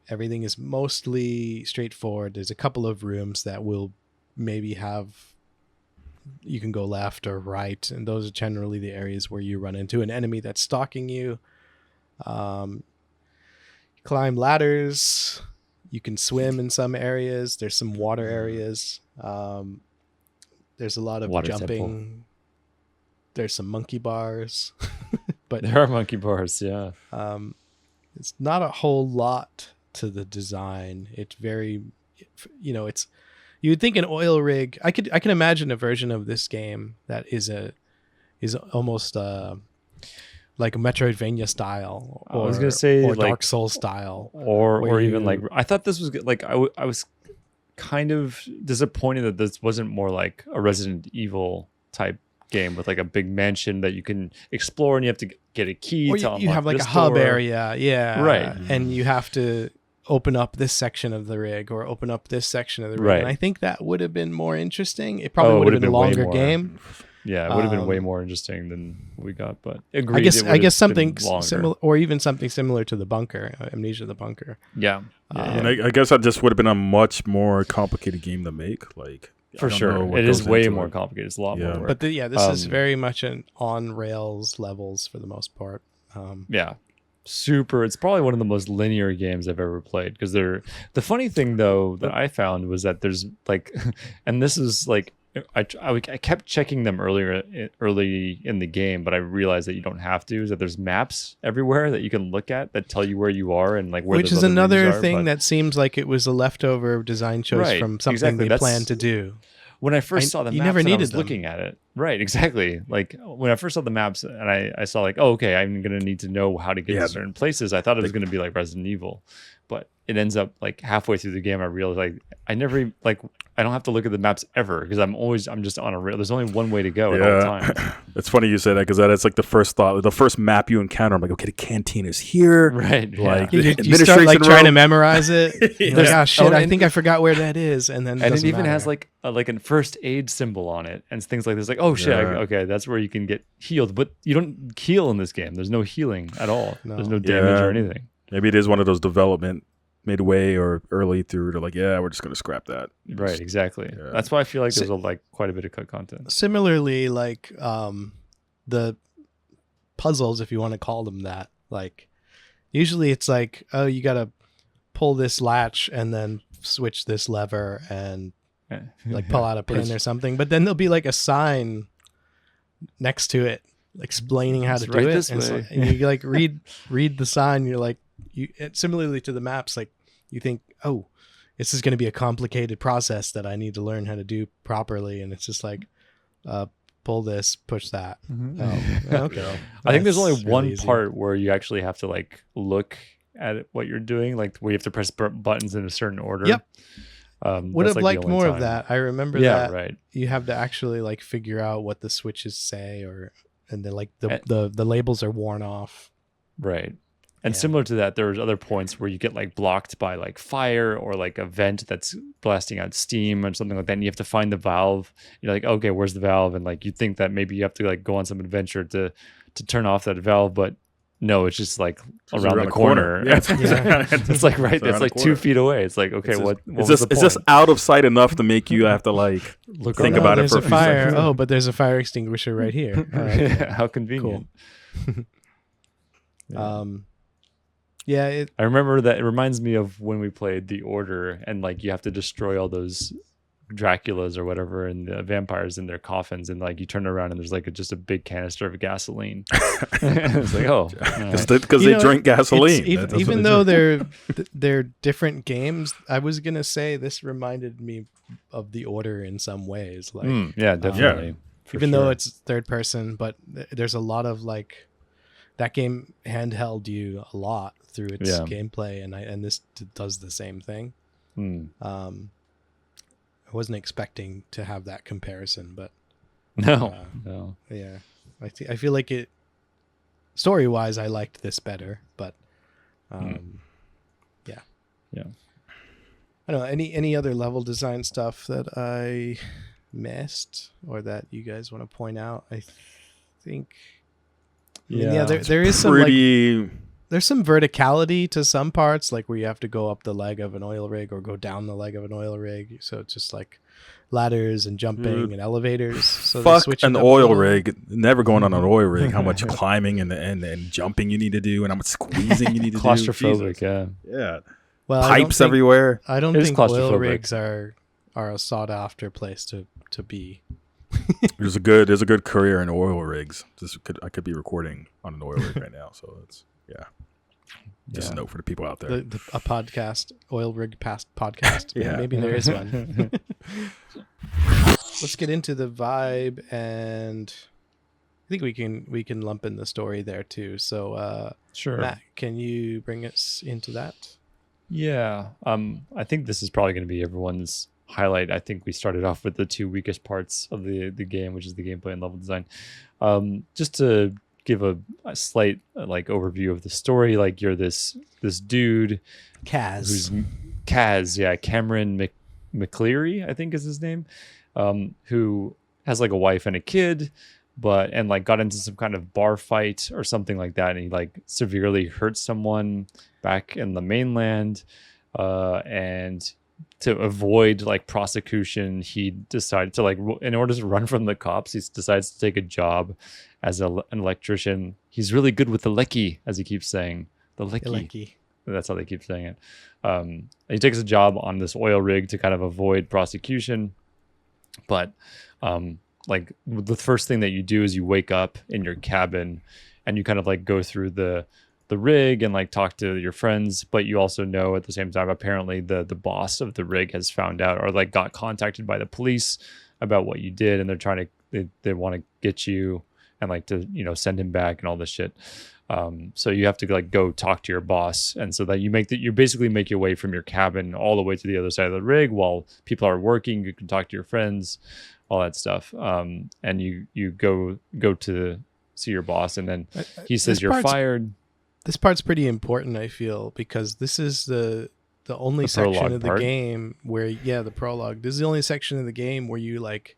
everything is mostly straightforward. There's a couple of rooms that will maybe have you can go left or right, and those are generally the areas where you run into an enemy that's stalking you. Climb ladders. You can swim in some areas. There's some water areas. There's a lot of Water jumping. temple. There's some monkey bars, but There are monkey bars, yeah. it's not a whole lot to the design. It's very, it's. You would think an oil rig. I can imagine a version of this game that is almost like a Metroidvania style, or I was gonna say or like Dark Souls style, or even you- like I thought this was good. Like I was kind of disappointed that this wasn't more like a Resident Evil type game with like a big mansion that you can explore and you have to get a key or to you unlock have like a this hub door. area, yeah, Right. and you have to open up this section of the rig or open up this section of the rig. Right. And I think that would have been more interesting. It probably Oh, it would have would've been a been way longer more. game. Yeah, it would have been way Um, more interesting than we got, but I agreed. guess it would've been something longer. similar, or even something similar to the bunker, Amnesia the Bunker. Yeah, And I guess that just would have been a much more complicated game to make. Like for I don't know sure. what It is goes way into more it. complicated. It's a lot Yeah. more work. But this is very much an on rails levels for the most part. Yeah, super. It's probably one of the most linear games I've ever played because the funny thing though that I found was that there's like, and this is like I kept checking them early in the game, but I realized that you don't have to. Is that there's maps everywhere that you can look at that tell you where you are and like where. Which those is other another rings are, thing but that seems like it was a leftover design choice Right, from something exactly. they That's- planned to do. when I first saw the you maps, never and I needed was them. looking at it. Right, exactly. Like when I first saw the maps and I saw like, oh, okay, I'm gonna need to know how to get Yeah. to certain places. I thought it was gonna be like Resident Evil, but it ends up like halfway through the game, I realized like I don't have to look at the maps ever because I'm just on a rail. There's only one way to go at all times. It's funny you say that because that's like the first thought, the first map you encounter. I'm like, okay, the canteen is here. Right. Like, Yeah. You administration start like trying to room. memorize it. You're like, Yeah. oh shit, Oh, I and- think I forgot where that is, and then And it doesn't even has matter. like a first aid symbol on it and things like this. Like, oh shit, Yeah. okay, that's where you can get healed. But you don't heal in this game. There's no healing at all. No. There's no damage Yeah. or anything. Maybe it is one of those development midway or early through to like, yeah, we're just gonna scrap that. Right, exactly. Yeah. That's why I feel like So- there's quite a bit of cut content. Similarly, like the puzzles, if you want to call them that, like usually it's like, oh, you gotta pull this latch and then switch this lever and like pull out a But pin it's- or something, but then there'll be like a sign next to it explaining how It's to right do it, this and, way. and you like read the sign. You're like, similarly to the maps, like you think, oh, this is going to be a complicated process that I need to learn how to do properly. And it's just like, pull this, push that. Okay. I think there's only That's one really easy. part where you actually have to like look at what you're doing, like where you have to press buttons in a certain order. Yep. Would That's, have like, the liked only more of time. that. I remember Yeah, that right. you have to actually like figure out what the switches say, and then like And- the labels are worn off. Right. And Yeah. similar to that, there's other points where you get like blocked by like fire or like a vent that's blasting out steam or something like that. And you have to find the valve. You're like, okay, where's the valve? And like you think that maybe you have to like go on some adventure to turn off that valve, but no, it's just like It's around the corner. Yeah, It's like right, It's it's around like the 2 corner. feet away. It's like, okay, It's what just, was it's the just, it's just point? out of sight enough to make you have to like Look think around. about it there's for a a few fire. seconds. Oh, but there's a fire extinguisher right here. All right. Yeah, how convenient. Yeah. Yeah, it, I remember that it reminds me of when we played The Order and like you have to destroy all those Draculas or whatever and the vampires in their coffins and like you turn around and there's like just a big canister of gasoline. It's like, oh, because You they know, drink gasoline. it's That's even what though they they're different games, I was gonna say this reminded me of The Order in some ways. Like yeah, definitely. For even though sure. it's third person, but there's a lot of like that game handheld you a lot through its Yeah. gameplay, and this does the same thing. I wasn't expecting to have that comparison, but no, uh, no. yeah, I feel like it story wise I liked this better, but yeah. I don't know, any other level design stuff that I missed or that you guys want to point out. I think there is some like pretty. there's some verticality to some parts, like where you have to go up the leg of an oil rig or go down the leg of an oil rig. So it's just like ladders and jumping Dude. and elevators. So they Fuck switch it an up a oil little. rig. Never going on an oil rig. How much climbing and jumping you need to do, and how much squeezing you need to do. Claustrophobic, Jesus. yeah. Yeah. Well, I don't Pipes think- everywhere. I don't It is think oil claustrophobic. rigs are a sought after place to be. There's a good career in oil rigs. I could be recording on an oil rig right now. So it's just Yeah. a note for the people out there. A podcast, oil rig past podcast. Yeah. Maybe there is one. Let's get into the vibe, and I think we can lump in the story there too. So Sure. Matt, can you bring us into that? Yeah. I think this is probably going to be everyone's highlight. I think we started off with the two weakest parts of the game, which is the gameplay and level design. Just to give a slight like overview of the story, like you're this dude Kaz. who's Kaz, yeah, Cameron McCleary, I think is his name, who has like a wife and a kid, and like got into some kind of bar fight or something like that, and he like severely hurt someone back in the mainland, and to avoid like prosecution, he decided to like in order to run from the cops, he decides to take a job as an electrician. He's really good with the lecky, as he keeps saying, the lecky. Lucky. That's how they keep saying it. He takes a job on this oil rig to kind of avoid prosecution. But like the first thing that you do is you wake up in your cabin and you kind of like go through the rig and like talk to your friends. But you also know at the same time, apparently the boss of the rig has found out or like got contacted by the police about what you did. And they're trying to, they want to get you and like to, send him back and all this shit. So you have to like go talk to your boss, and so that you basically make your way from your cabin all the way to the other side of the rig while people are working. You can talk to your friends, all that stuff, and you go to see your boss, and then he says you're fired. This part's pretty important, I feel, because this is the only section prologue of the part? game where the prologue. This is the only section of the game where you like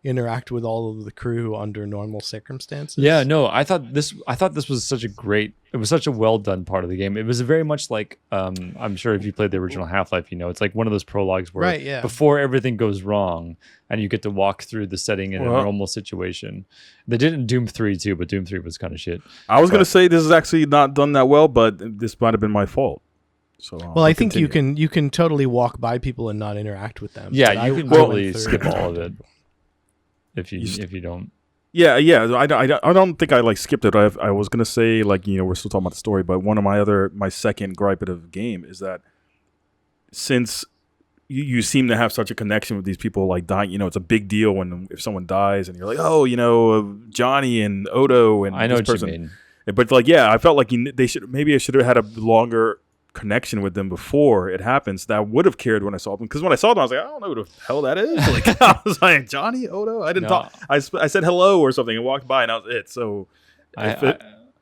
interact with all of the crew under normal circumstances. Yeah, no, I thought this was such a well done part of the game. It was very much like I'm sure if you played the original Half-Life, it's like one of those prologues where Right, yeah. before everything goes wrong and you get to walk through the setting in a normal situation. They did it in Doom 3 too, but Doom 3 was kind of shit. I was going to say this is actually not done that well, but this might have been my fault. So Well, I think you can totally walk by people and not interact with them. Yeah, But you I can went totally through skip and all of talked to it people. if you don't. Yeah. I don't think I like skipped it. I was gonna say like we're still talking about the story, but one of my second gripe of the game is that since you seem to have such a connection with these people like dying. It's a big deal if someone dies, and you're like, Johnny and Odo and I know this what person. you mean. But I felt like I should have had a longer connection with them before it happens. That I would have cared when I saw them, because when I saw them, I was like, I don't know who the hell that is. Like, I was like, Johnny, Odo. I didn't talk. I said hello or something and walked by, and that was it. So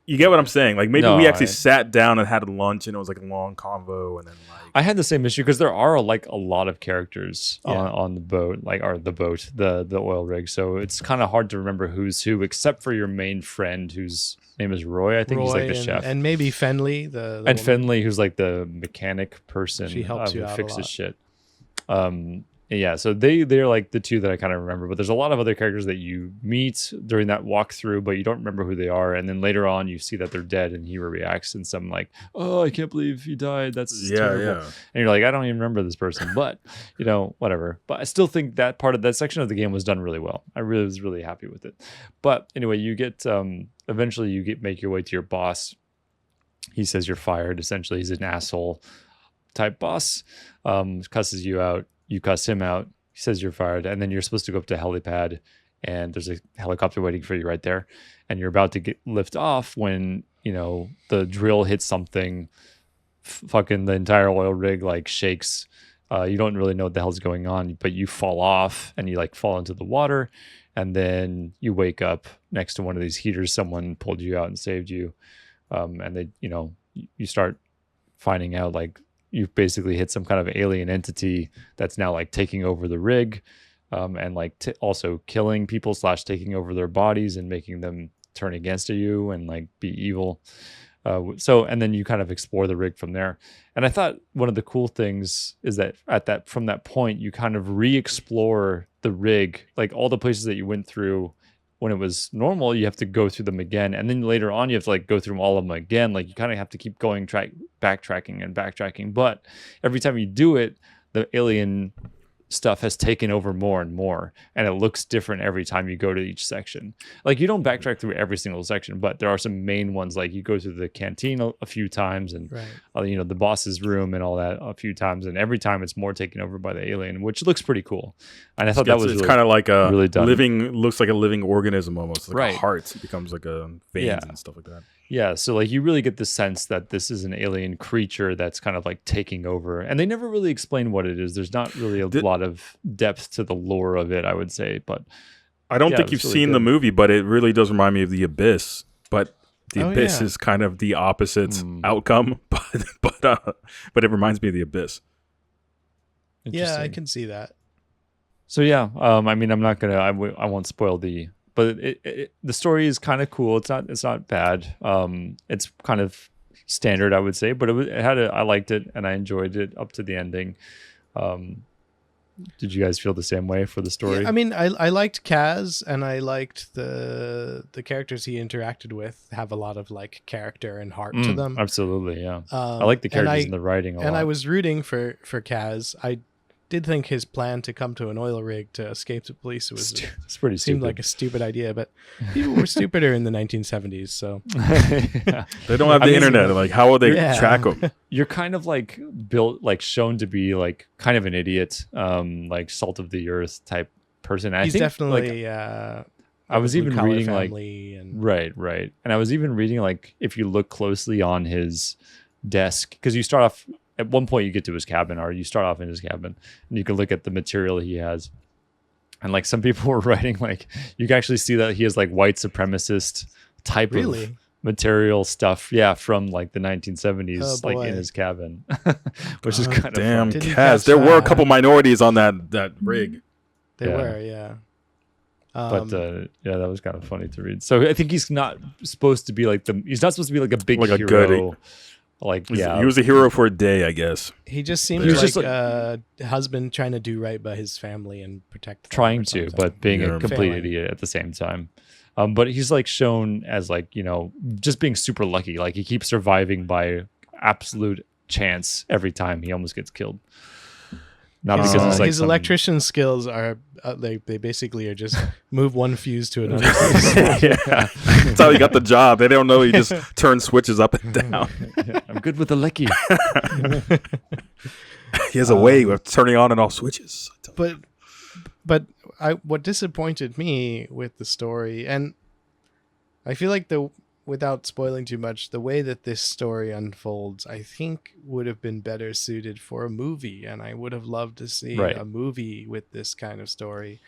you get what I'm saying? Like, maybe we actually sat down and had lunch, and it was like a long convo, and then I had the same issue because there are like a lot of characters on the boat, the oil rig. So it's kind of hard to remember who's who, except for your main friend, whose name is Roy. I think he's like the chef, and maybe Fenley, the woman. Fenley, who's like the mechanic person. She helps you who out fixes a lot. shit. Yeah, so they're like the two that I kind of remember, but there's a lot of other characters that you meet during that walkthrough, but you don't remember who they are, and then later on you see that they're dead, and he reacts in some like, "Oh, I can't believe he died. That's terrible." And you're like, "I don't even remember this person," but whatever. But I still think that part of that section of the game was done really well. I was really happy with it. But anyway, you get eventually you make your way to your boss. He says you're fired. Essentially, he's an asshole type boss. Cusses you out. You cuss him out. He says you're fired, and then you're supposed to go up to a helipad, and there's a helicopter waiting for you right there, and you're about to lift off when the drill hits something. Fucking the entire oil rig like shakes. You don't really know what the hell's going on, but you fall off and you like fall into the water, and then you wake up next to one of these heaters. Someone pulled you out and saved you, and they you start finding out like you've basically hit some kind of alien entity that's now like taking over the rig, and like also killing people / taking over their bodies and making them turn against you and like be evil. And then you kind of explore the rig from there. And I thought one of the cool things is that from that point, you kind of re-explore the rig, like all the places that you went through when it was normal, you have to go through them again. And then later on, you have to like go through all of them again. Like you kind of have to keep going, backtracking. But every time you do it, the alien stuff has taken over more and more, and it looks different every time you go to each section. Like you don't backtrack through every single section, but there are some main ones. Like you go through the canteen a few times, and the boss's room and all that a few times, and every time it's more taken over by the alien, which looks pretty cool. And I thought that was it's kind of like a really done. looks like a living organism almost, like a heart. It becomes like a veins and stuff like that. Yeah, so like you really get the sense that this is an alien creature that's kind of like taking over, and they never really explain what it is. There's not really a lot of depth to the lore of it, I would say. But I don't think you've really seen the movie, but it really does remind me of The Abyss. But The Abyss is kind of the opposite outcome, but it reminds me of The Abyss. Yeah, I can see that. So yeah, I mean, I'm not gonna, I won't spoil but the story is kind of cool. It's not bad. It's kind of standard, I would say, but I liked it and I enjoyed it up to the ending. Did you guys feel the same way for the story? Yeah, I mean, I liked Kaz, and I liked the characters he interacted with have a lot of like character and heart to them. Absolutely, yeah. I like the characters and the writing a lot. And I was rooting for Kaz. I did think his plan to come to an oil rig to escape the police was it's pretty seemed stupid. like a stupid idea, but people were stupider in the 1970s, so they don't have the internet. Like, how will they track them? You're kind of like built, like shown to be like kind of an idiot, like salt of the earth type person. He's definitely. I was even reading like right, and I was even reading like if you look closely on his desk, because you start off. At one point you get to his cabin, or you start off in his cabin, and you can look at the material he has. And like some people were writing, like you can actually see that he has like white supremacist type of material stuff. Yeah, from like the 1970s, like in his cabin, which is kind of damn Kaz. There were a couple minorities on that rig. They were, yeah. But yeah, that was kind of funny to read. So I think he's not supposed to be like he's not supposed to be like a big hero. He was a hero for a day, I guess. He just seemed like a husband trying to do right by his family and protect them. Trying to, but being a complete idiot at the same time. But he's like shown as like, just being super lucky. Like he keeps surviving by absolute chance every time he almost gets killed. Not because it's like his electrician skills are they basically are just move one fuse to another. Yeah, that's how he got the job. They don't know he just turns switches up and down. I'm good with the lecky. He has a way of turning on and off switches. But what disappointed me with the story, and I feel like without spoiling too much, the way that this story unfolds, I think would have been better suited for a movie, and I would have loved to see a movie with this kind of story.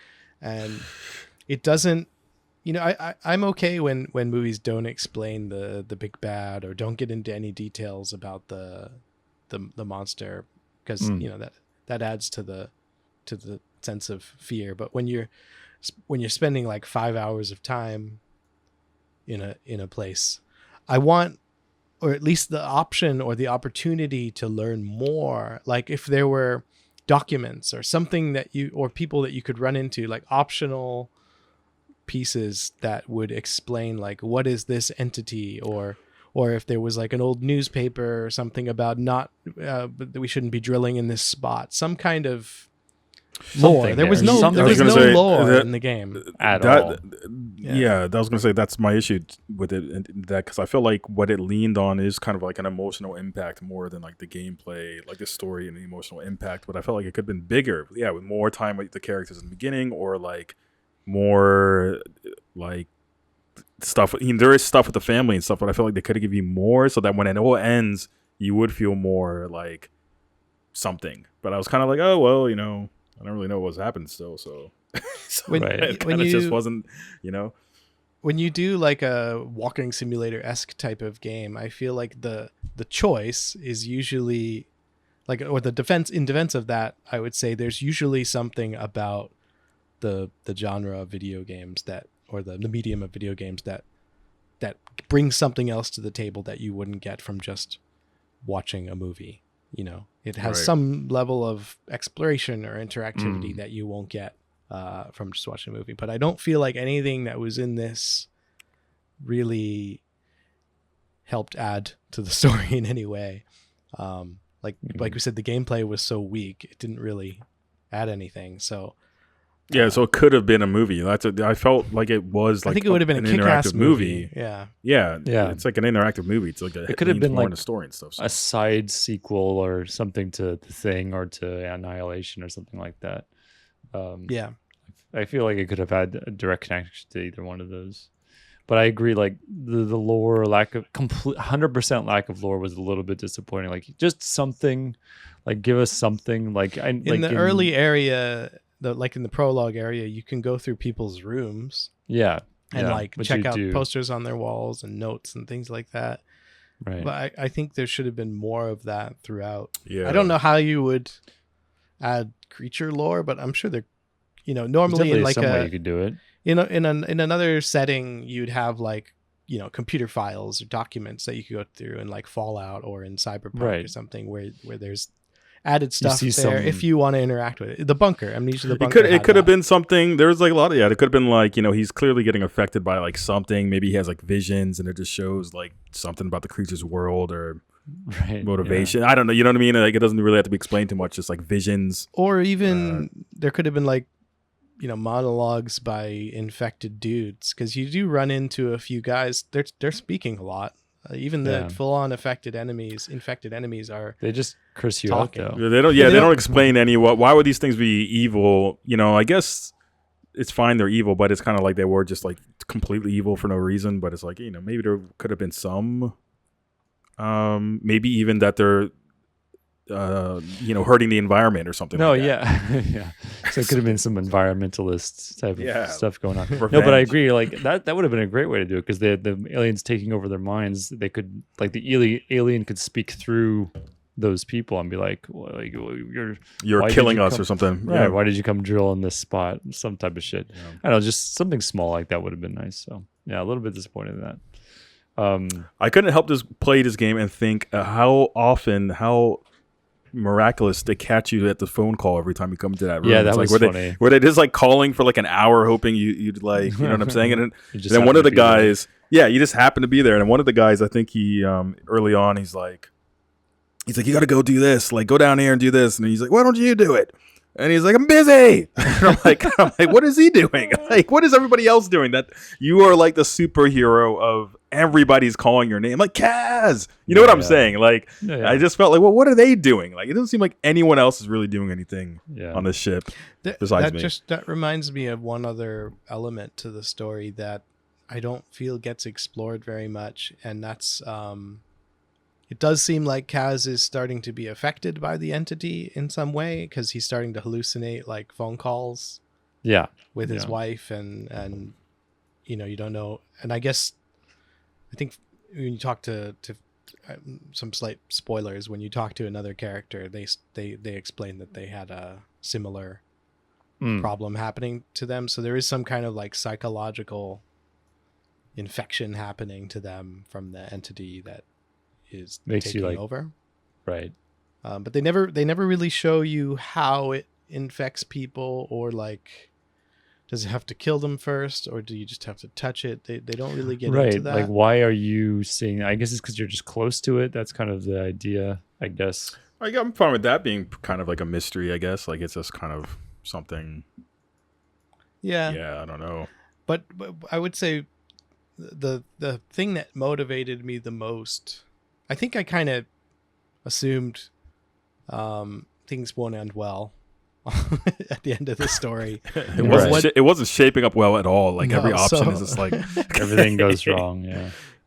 And it doesn't, I'm okay when movies don't explain the big bad or don't get into any details about the monster, because that adds to the sense of fear. But when you're spending like 5 hours of time in a place, I want, or at least the option or the opportunity to learn more. Like if there were documents or something or people that you could run into, like optional pieces that would explain like what is this entity, or if there was like an old newspaper or something about that we shouldn't be drilling in this spot, some kind of lore. There was no lore in the game at all. Yeah, that was gonna say that's my issue with it, and that because I feel like what it leaned on is kind of like an emotional impact more than like the gameplay, like the story and the emotional impact. But I felt like it could have been bigger, with more time with the characters in the beginning, or like more like stuff. There is stuff with the family and stuff, but I feel like they could have given you more, so that when it all ends, you would feel more like something. But I was kind of like, oh well, I don't really know what's happened still, so it kind of just wasn't, When you do like a walking simulator-esque type of game, I feel like the choice is usually like, or in defense of that, I would say there's usually something about the genre of video games or the medium of video games that brings something else to the table that you wouldn't get from just watching a movie. It has some level of exploration or interactivity that you won't get from just watching a movie. But I don't feel like anything that was in this really helped add to the story in any way. Like we said, the gameplay was so weak, it didn't really add anything. So so it could have been a movie. I felt like it was like, I think it would have been an a kick-ass interactive movie. Yeah. It's like an interactive movie. It's like it could have been more like in the story and stuff. So. a side sequel or something to The Thing or to Annihilation or something like that. I feel like it could have had a direct connection to either one of those. But I agree, like the lore, lack of 100% lack of lore was a little bit disappointing. Like just something, like give us something. Like in the early area, like in the prologue area, you can go through people's rooms. Yeah. And like check out posters on their walls and notes and things like that. Right. But I think there should have been more of that throughout. Yeah. I don't know how you would add creature lore, but I'm sure normally in like some way you could do it. In another setting, you'd have like, computer files or documents that you could go through in like Fallout or in Cyberpunk or something where there's added stuff there if you want to interact with it. The bunker, Amnesia, the bunker. It could have been something. There was like a lot of it could have been like, he's clearly getting affected by like something. Maybe he has like visions and it just shows like something about the creature's world or motivation. I don't know. You know what I mean? Like it doesn't really have to be explained too much. Just like visions. Or even there could have been like, monologues by infected dudes, because you do run into a few guys. They're speaking a lot. Even the full-on infected enemies are. They just curse you talking. out, though. They don't. Yeah, they don't explain why would these things be evil? I guess it's fine they're evil, but it's kind of like they were just like completely evil for no reason. But it's like maybe there could have been some, maybe even that they're. Hurting the environment or something. No, like that. yeah. So it could have been some environmentalist type of stuff going on. Revenge. No, but I agree. Like that would have been a great way to do it, because the aliens taking over their minds, they could like the alien could speak through those people and be like, you're killing us or something. Right? Yeah. Why did you come drill in this spot? Some type of shit. Yeah. I don't know, just something small like that would have been nice. So yeah, a little bit disappointed in that. I couldn't help play this game and think how miraculous they catch you at the phone call every time you come into that room. Yeah, that was like, funny. Were they just like calling for like an hour hoping you'd like, you know what I'm saying? And then one of the guys, you just happen to be there. And one of the guys, I think he early on, he's like, you got to go do this, like go down here and do this. And he's like, why don't you do it? And he's like, I'm busy. And I'm like, what is he doing? Like, what is everybody else doing? That you are like the superhero of everybody's calling your name, like Kaz. You know what I'm saying? Like, I just felt like, well, what are they doing? Like, it doesn't seem like anyone else is really doing anything on this ship besides me. That reminds me of one other element to the story that I don't feel gets explored very much, and that's it does seem like Kaz is starting to be affected by the entity in some way, because he's starting to hallucinate like phone calls with his wife, and you know, you don't know. And I think when you talk to some slight spoilers, when you talk to another character, they explain that they had a similar problem happening to them, so there is some kind of like psychological infection happening to them from the entity that is taking over, right? But they never really show you how it infects people, or like, does it have to kill them first, or do you just have to touch it? They don't really get into that. Like, why are you seeing? I guess it's because you're just close to it. That's kind of the idea, I guess. I'm fine with that being kind of like a mystery, I guess. Like, it's just kind of something. Yeah, I don't know. But I would say the thing that motivated me the most, I think I kind of assumed things won't end well at the end of the story. It wasn't shaping up well at all. Like, every option is just like everything goes wrong.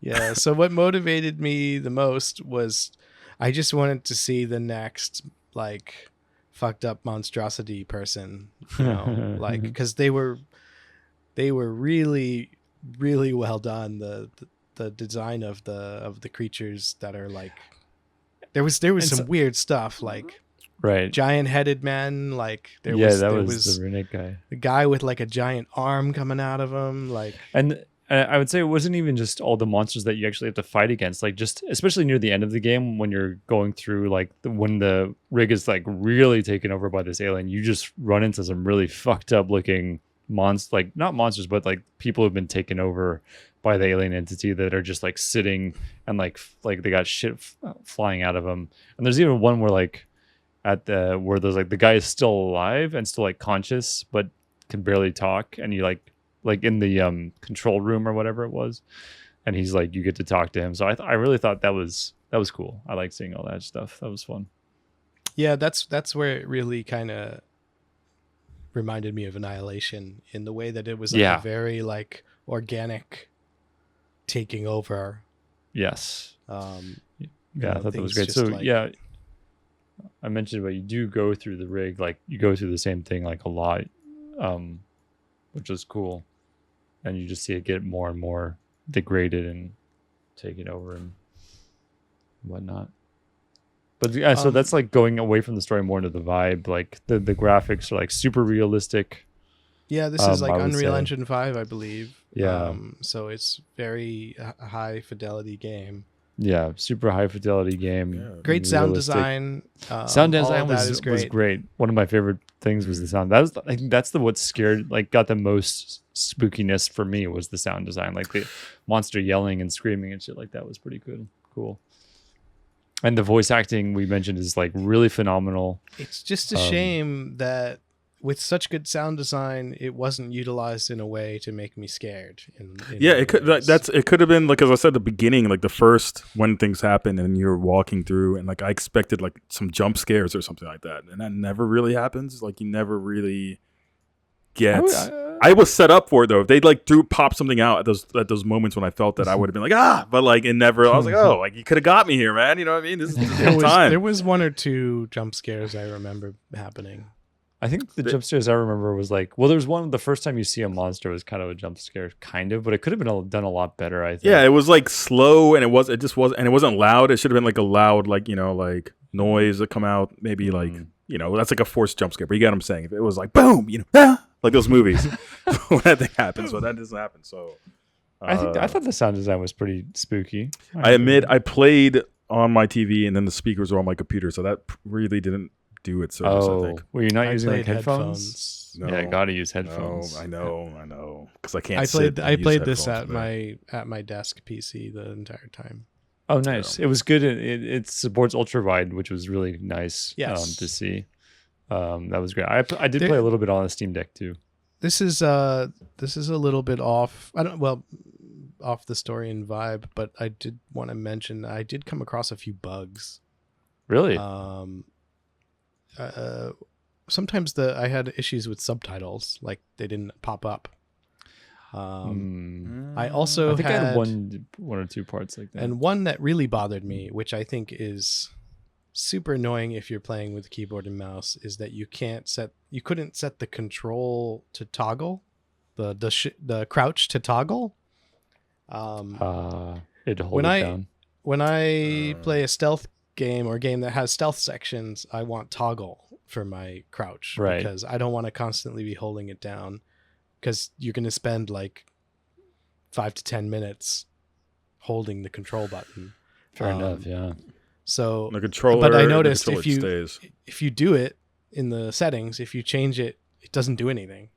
Yeah. So what motivated me the most was I just wanted to see the next like fucked up monstrosity person, you know, like, because they were really, really well done. The design of the creatures that are like, there was some weird stuff, like giant headed men, like there was the runic guy, the guy with like a giant arm coming out of him, like, and I would say it wasn't even just all the monsters that you actually have to fight against, like, just especially near the end of the game when you're going through, like, when the rig is like really taken over by this alien, you just run into some really fucked up looking monsters, like not monsters, but like people who've been taken over by the alien entity that are just like sitting and like they got shit flying out of them. And there's even one where like where there's like the guy is still alive and still like conscious but can barely talk, and you like in the control room or whatever it was, and he's like, you get to talk to him. So I really thought that was cool. I like seeing all that stuff. That was fun. Yeah, that's where it really kind of reminded me of Annihilation, in the way that it was like a very like organic taking over. Yes. I thought that was great. So like, I mentioned, but you do go through the rig, like you go through the same thing like a lot, which is cool, and you just see it get more and more degraded and taken over and whatnot. But yeah, so that's like going away from the story more into the vibe. Like the graphics are like super realistic. Yeah, this is like Unreal Engine 5, I believe. Yeah. So it's very high fidelity game. Yeah, super high fidelity game. Yeah. Great sound design. Sound design was great. One of my favorite things was the sound. I think that's what scared, like, got the most spookiness for me, was the sound design. Like the monster yelling and screaming and shit like that was pretty good. Cool. And the voice acting we mentioned is like really phenomenal. It's just a shame that with such good sound design, it wasn't utilized in a way to make me scared. It could have been, like, as I said at the beginning, like the first, when things happen and you're walking through, and like I expected like some jump scares or something like that, and that never really happens. Like, you never really get. I was set up for it though. If they'd like pop something out at those moments when I felt that, I would have been like, but like it never. I was like, oh, like you could have got me here, man. You know what I mean? This is the time. There was one or two jump scares I remember happening. I think the jump scares I remember was like, well, there's one, the first time you see a monster was kind of a jump scare, kind of, but it could have been done a lot better, I think. Yeah, it was like slow, and it wasn't loud. It should have been like a loud, like, you know, like noise that come out, maybe like, you know, that's like a forced jump scare. But you get what I'm saying? If it was like boom, you know, like those movies when that thing happens, but that doesn't happen. So I thought the sound design was pretty spooky. I admit, I played on my TV, and then the speakers were on my computer, so that really didn't do it service, I think. Well, you're not using like headphones? No, yeah, gotta use headphones. No, I know, because I can't. I played this at my desk PC the entire time. Oh, nice! So. It was good. It supports ultra wide, which was really nice. Yes. To see. That was great. I did play a little bit on the Steam Deck too. This is a little bit off. off the story and vibe, but I did want to mention I did come across a few bugs. Really? Sometimes I had issues with subtitles, like they didn't pop up. I also I think I had one or two parts like that. and one that really bothered me, which I think is super annoying if you're playing with keyboard and mouse, is that you couldn't set the control to toggle, the crouch to toggle. It'd hold when it I down. when I play a stealth game or a game that has stealth sections, I want toggle for my crouch, Right. because I don't want to constantly be holding it down, because you're going to spend like 5 to 10 minutes holding the control button. Fair enough. Yeah. So, The controller, but I the noticed controller stays. if you do it in the settings, if you change it, it doesn't do anything.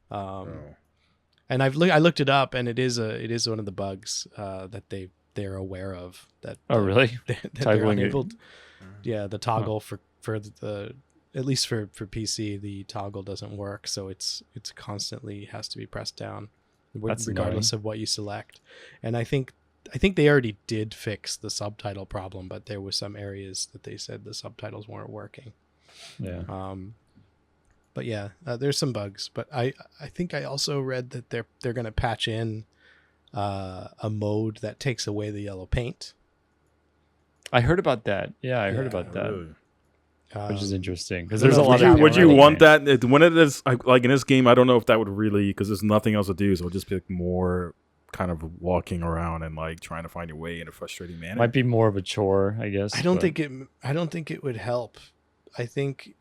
And I looked it up, and it is one of the bugs that they're aware of. That Really? that they're Toggling it. unable. Yeah, the toggle for the, at least for PC, the toggle doesn't work, so it's constantly has to be pressed down, That's regardless of what you select. And I think they already did fix the subtitle problem, but there were some areas that they said the subtitles weren't working. Yeah. But yeah, there's some bugs. But I think I also read that they're going to patch in a mode that takes away the yellow paint. I heard about that. Yeah, I heard Yeah, about that, Really? which is interesting because I don't there's a know, lot of. Would you yellow want paint. that when it is like in this game? I don't know if that would really, because there's nothing else to do, so it'll just be like more kind of walking around and like trying to find your way in a frustrating manner. Might be more of a chore, I guess. I don't but- think it would help. I think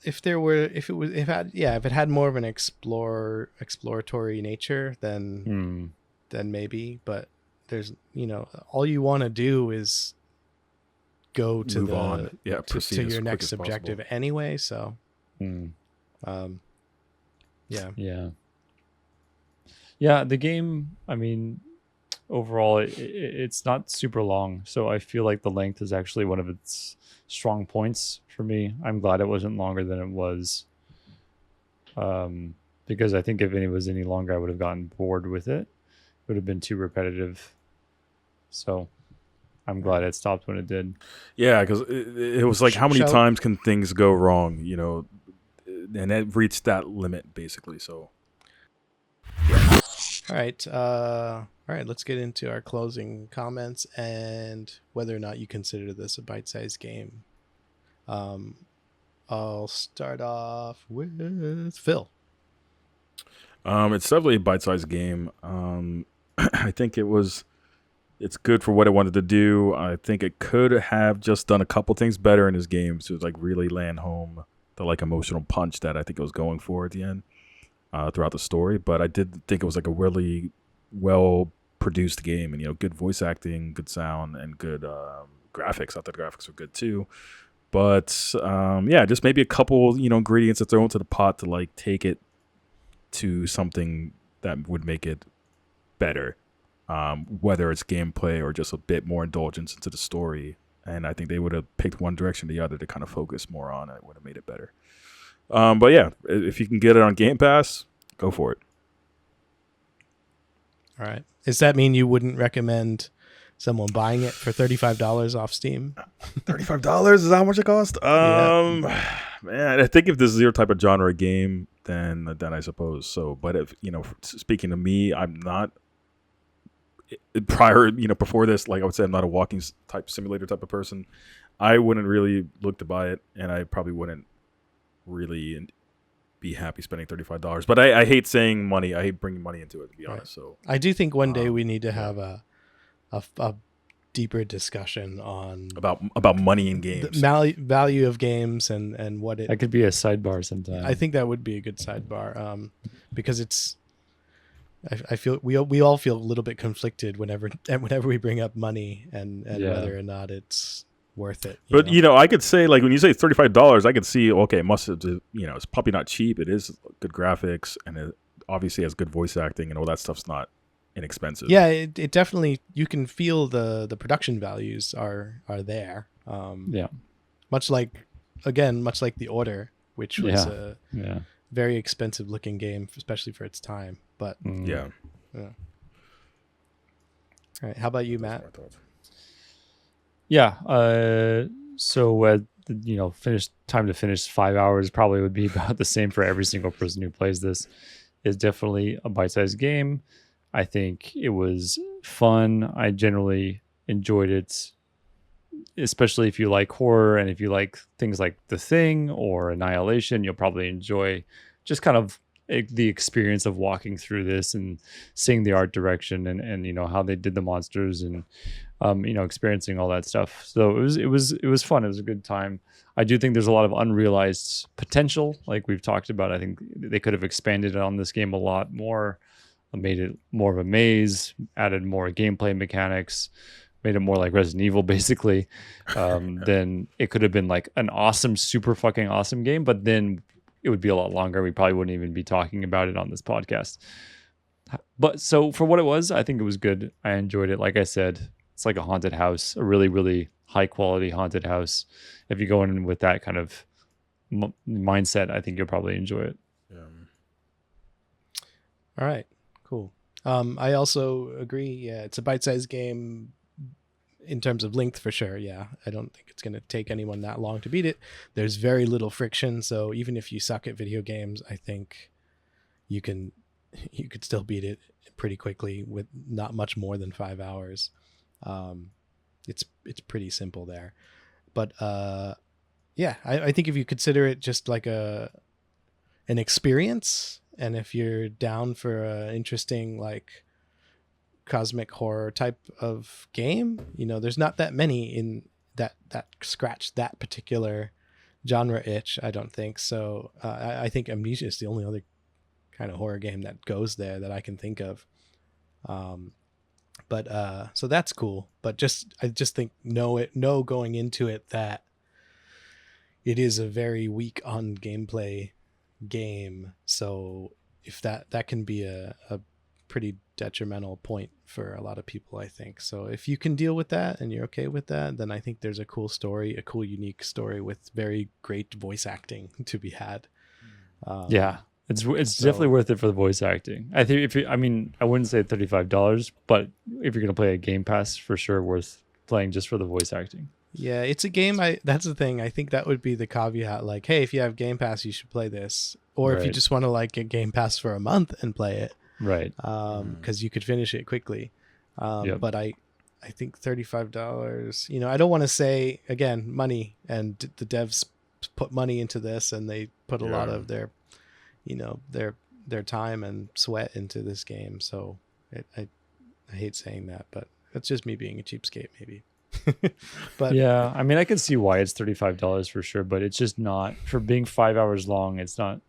if it had more of an exploratory nature, then maybe. But there's all you want to do is go to Move on. Yeah, proceed to as your quick next as possible. objective anyway. So, yeah. Yeah, the game, I mean, overall, it's not super long. So I feel like the length is actually one of its strong points for me. I'm glad it wasn't longer than it was. Because I think if it was any longer, I would have gotten bored with it. It would have been too repetitive. So I'm glad it stopped when it did. Yeah, because it was like, how many Shall- times can things go wrong? And it reached that limit basically. So All right. Let's get into our closing comments and whether or not you consider this a bite-sized game. I'll start off with Phil. it's definitely a bite-sized game. I think it's good for what it wanted to do. I think it could have just done a couple things better in this game to like really land home the like emotional punch that I think it was going for at the end throughout the story. But I did think it was like a really well produced game, and good voice acting, good sound, and good graphics. I thought the graphics were good too. But just maybe a couple ingredients to throw into the pot to like take it to something that would make it better, whether it's gameplay or just a bit more indulgence into the story. And I think they would have picked one direction or the other to kind of focus more on it, would have made it better. But yeah, if you can get it on Game Pass, go for it. All right. Does that mean you wouldn't recommend someone buying it for $35 off Steam? $35 is how much it cost? Man, I think if this is your type of genre game, then I suppose so. But if speaking to me, I'm not before this, like I would say, I'm not a walking type simulator type of person. I wouldn't really look to buy it, and I probably wouldn't really be happy spending $35. But I hate saying money. I hate bringing money into it, to be honest. So I do think one day we need to have a deeper discussion on about money in games. the value of games and what it. That could be a sidebar sometime. I think that would be a good sidebar, because it's. I feel we all feel a little bit conflicted whenever we bring up money and whether or not it's worth it. But I could say, like, when you say $35, I could see, okay, it must have, it's probably not cheap. It is good graphics, and it obviously has good voice acting, and all that stuff's not inexpensive. Yeah, it definitely, you can feel the production values are there. Much like The Order, which was a very expensive looking game, especially for its time. But Yeah. All right. How about you, Those are Matt? my thoughts. Yeah. So time to finish 5 hours probably would be about the same for every single person who plays this. It's definitely a bite-sized game. I think it was fun. I generally enjoyed it, especially if you like horror and if you like things like The Thing or Annihilation. You'll probably enjoy just kind of the experience of walking through this and seeing the art direction and how they did the monsters and experiencing all that stuff. So it was fun. It was a good time. I do think there's a lot of unrealized potential, like we've talked about. I think they could have expanded on this game a lot more, made it more of a maze, added more gameplay mechanics, made it more like Resident Evil, basically. Then it could have been like an awesome, super fucking awesome game, but then it would be a lot longer. We probably wouldn't even be talking about it on this podcast. But so for what it was, I think it was good. I enjoyed it. Like I said, it's like a haunted house, a really, really high quality haunted house. If you go in with that kind of mindset, I think you'll probably enjoy it. Yeah. All right, cool. I also agree. Yeah, it's a bite-sized game in terms of length for sure. Yeah, I don't think it's going to take anyone that long to beat it. There's very little friction, so even if you suck at video games, I think you could still beat it pretty quickly with not much more than 5 hours. It's pretty simple there, but yeah, I think if you consider it just like an experience, and if you're down for an interesting like cosmic horror type of game, there's not that many in that scratch that particular genre itch, I don't think. So I think Amnesia is the only other kind of horror game that goes there that I can think of. But so that's cool. But I just think know going into it that it is a very weak on gameplay game. So if that can be a pretty detrimental point for a lot of people, I think. So if you can deal with that and you're okay with that, then I think there's a cool story, a cool unique story with very great voice acting to be had. Yeah. It's definitely worth it for the voice acting. I think I wouldn't say $35, but if you're gonna play a Game Pass, for sure worth playing just for the voice acting. Yeah, it's a game. That's the thing. I think that would be the caveat. Like, hey, if you have Game Pass, you should play this. Or if you just want to like get Game Pass for a month and play it, right? Because you could finish it quickly. Yep. But I think $35. I don't want to say again money, and the devs put money into this, and they put a lot of their time and sweat into this game. So I hate saying that, but that's just me being a cheapskate, maybe. But yeah, I mean, I can see why it's $35 for sure, but it's just not for being 5 hours long. It's not.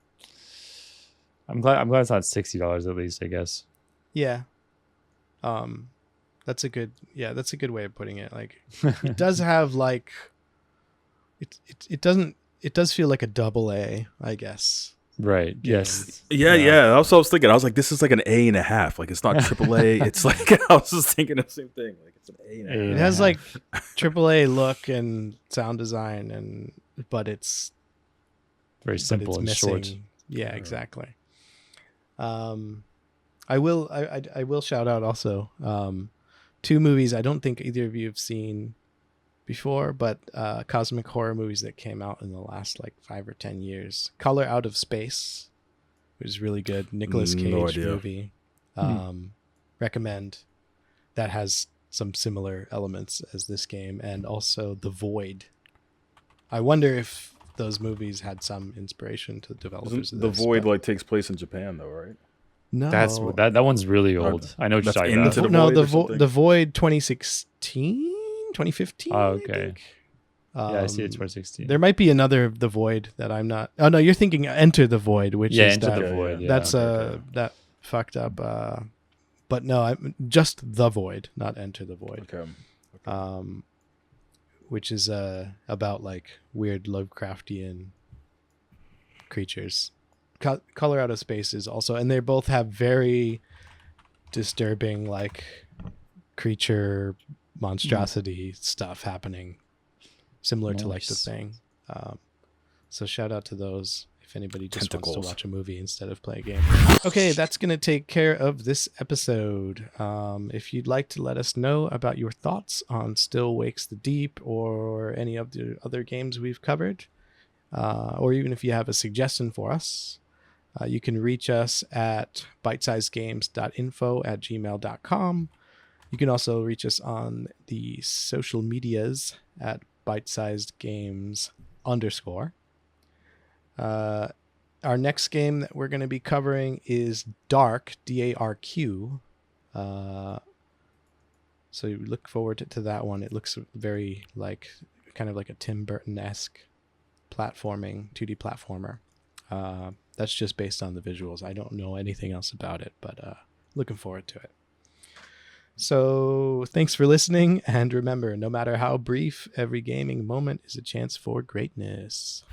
I'm glad it's not $60 at least, I guess. Yeah. That's a good way of putting it. Like, it does have like, it does feel like a double A, I guess. Right. Yes. Yeah. That's what I was thinking. I was like, this is like an A.5. Like, it's not AAA. It's like, I was just thinking the same thing. Like, it's an A.5. It has like AAA look and sound design, but it's very simple and short. Yeah, exactly. I will shout out also two movies I don't think either of you have seen before, but cosmic horror movies that came out in the last like 5 or 10 years. Color Out of Space, which is really good. Nicolas Cage movie. Recommend. That has some similar elements as this game, and also The Void. I wonder if those movies had some inspiration to the developers of The this. Void like takes place in Japan though, right? No, that one's really old. I know what you're talking about. No, the Void 2016, 2015. Oh, okay. Yeah, I see it 2016. There might be another The Void that I'm not. Oh no, you're thinking Enter the Void, which is Enter the Void. Yeah. That's that fucked up. But no, I'm just The Void, not Enter the Void. Okay. Which is about like weird Lovecraftian creatures. Color Out of Space is also, and they both have very disturbing like creature monstrosity stuff happening, similar to like The Thing. So shout out to those if anybody just wants Tentacles. to watch a movie instead of play a game. Okay, that's going to take care of this episode. If you'd like to let us know about your thoughts on Still Wakes the Deep or any of the other games we've covered, or even if you have a suggestion for us, you can reach us at bitesizedgames.info@gmail.com. You can also reach us on the social medias at bitesizedgames_. Our next game that we're going to be covering is Dark, DARQ. So we look forward to that one. It looks very kind of like a Tim Burton-esque platforming, 2D platformer. That's just based on the visuals. I don't know anything else about it, but looking forward to it. So thanks for listening, and remember, no matter how brief, every gaming moment is a chance for greatness.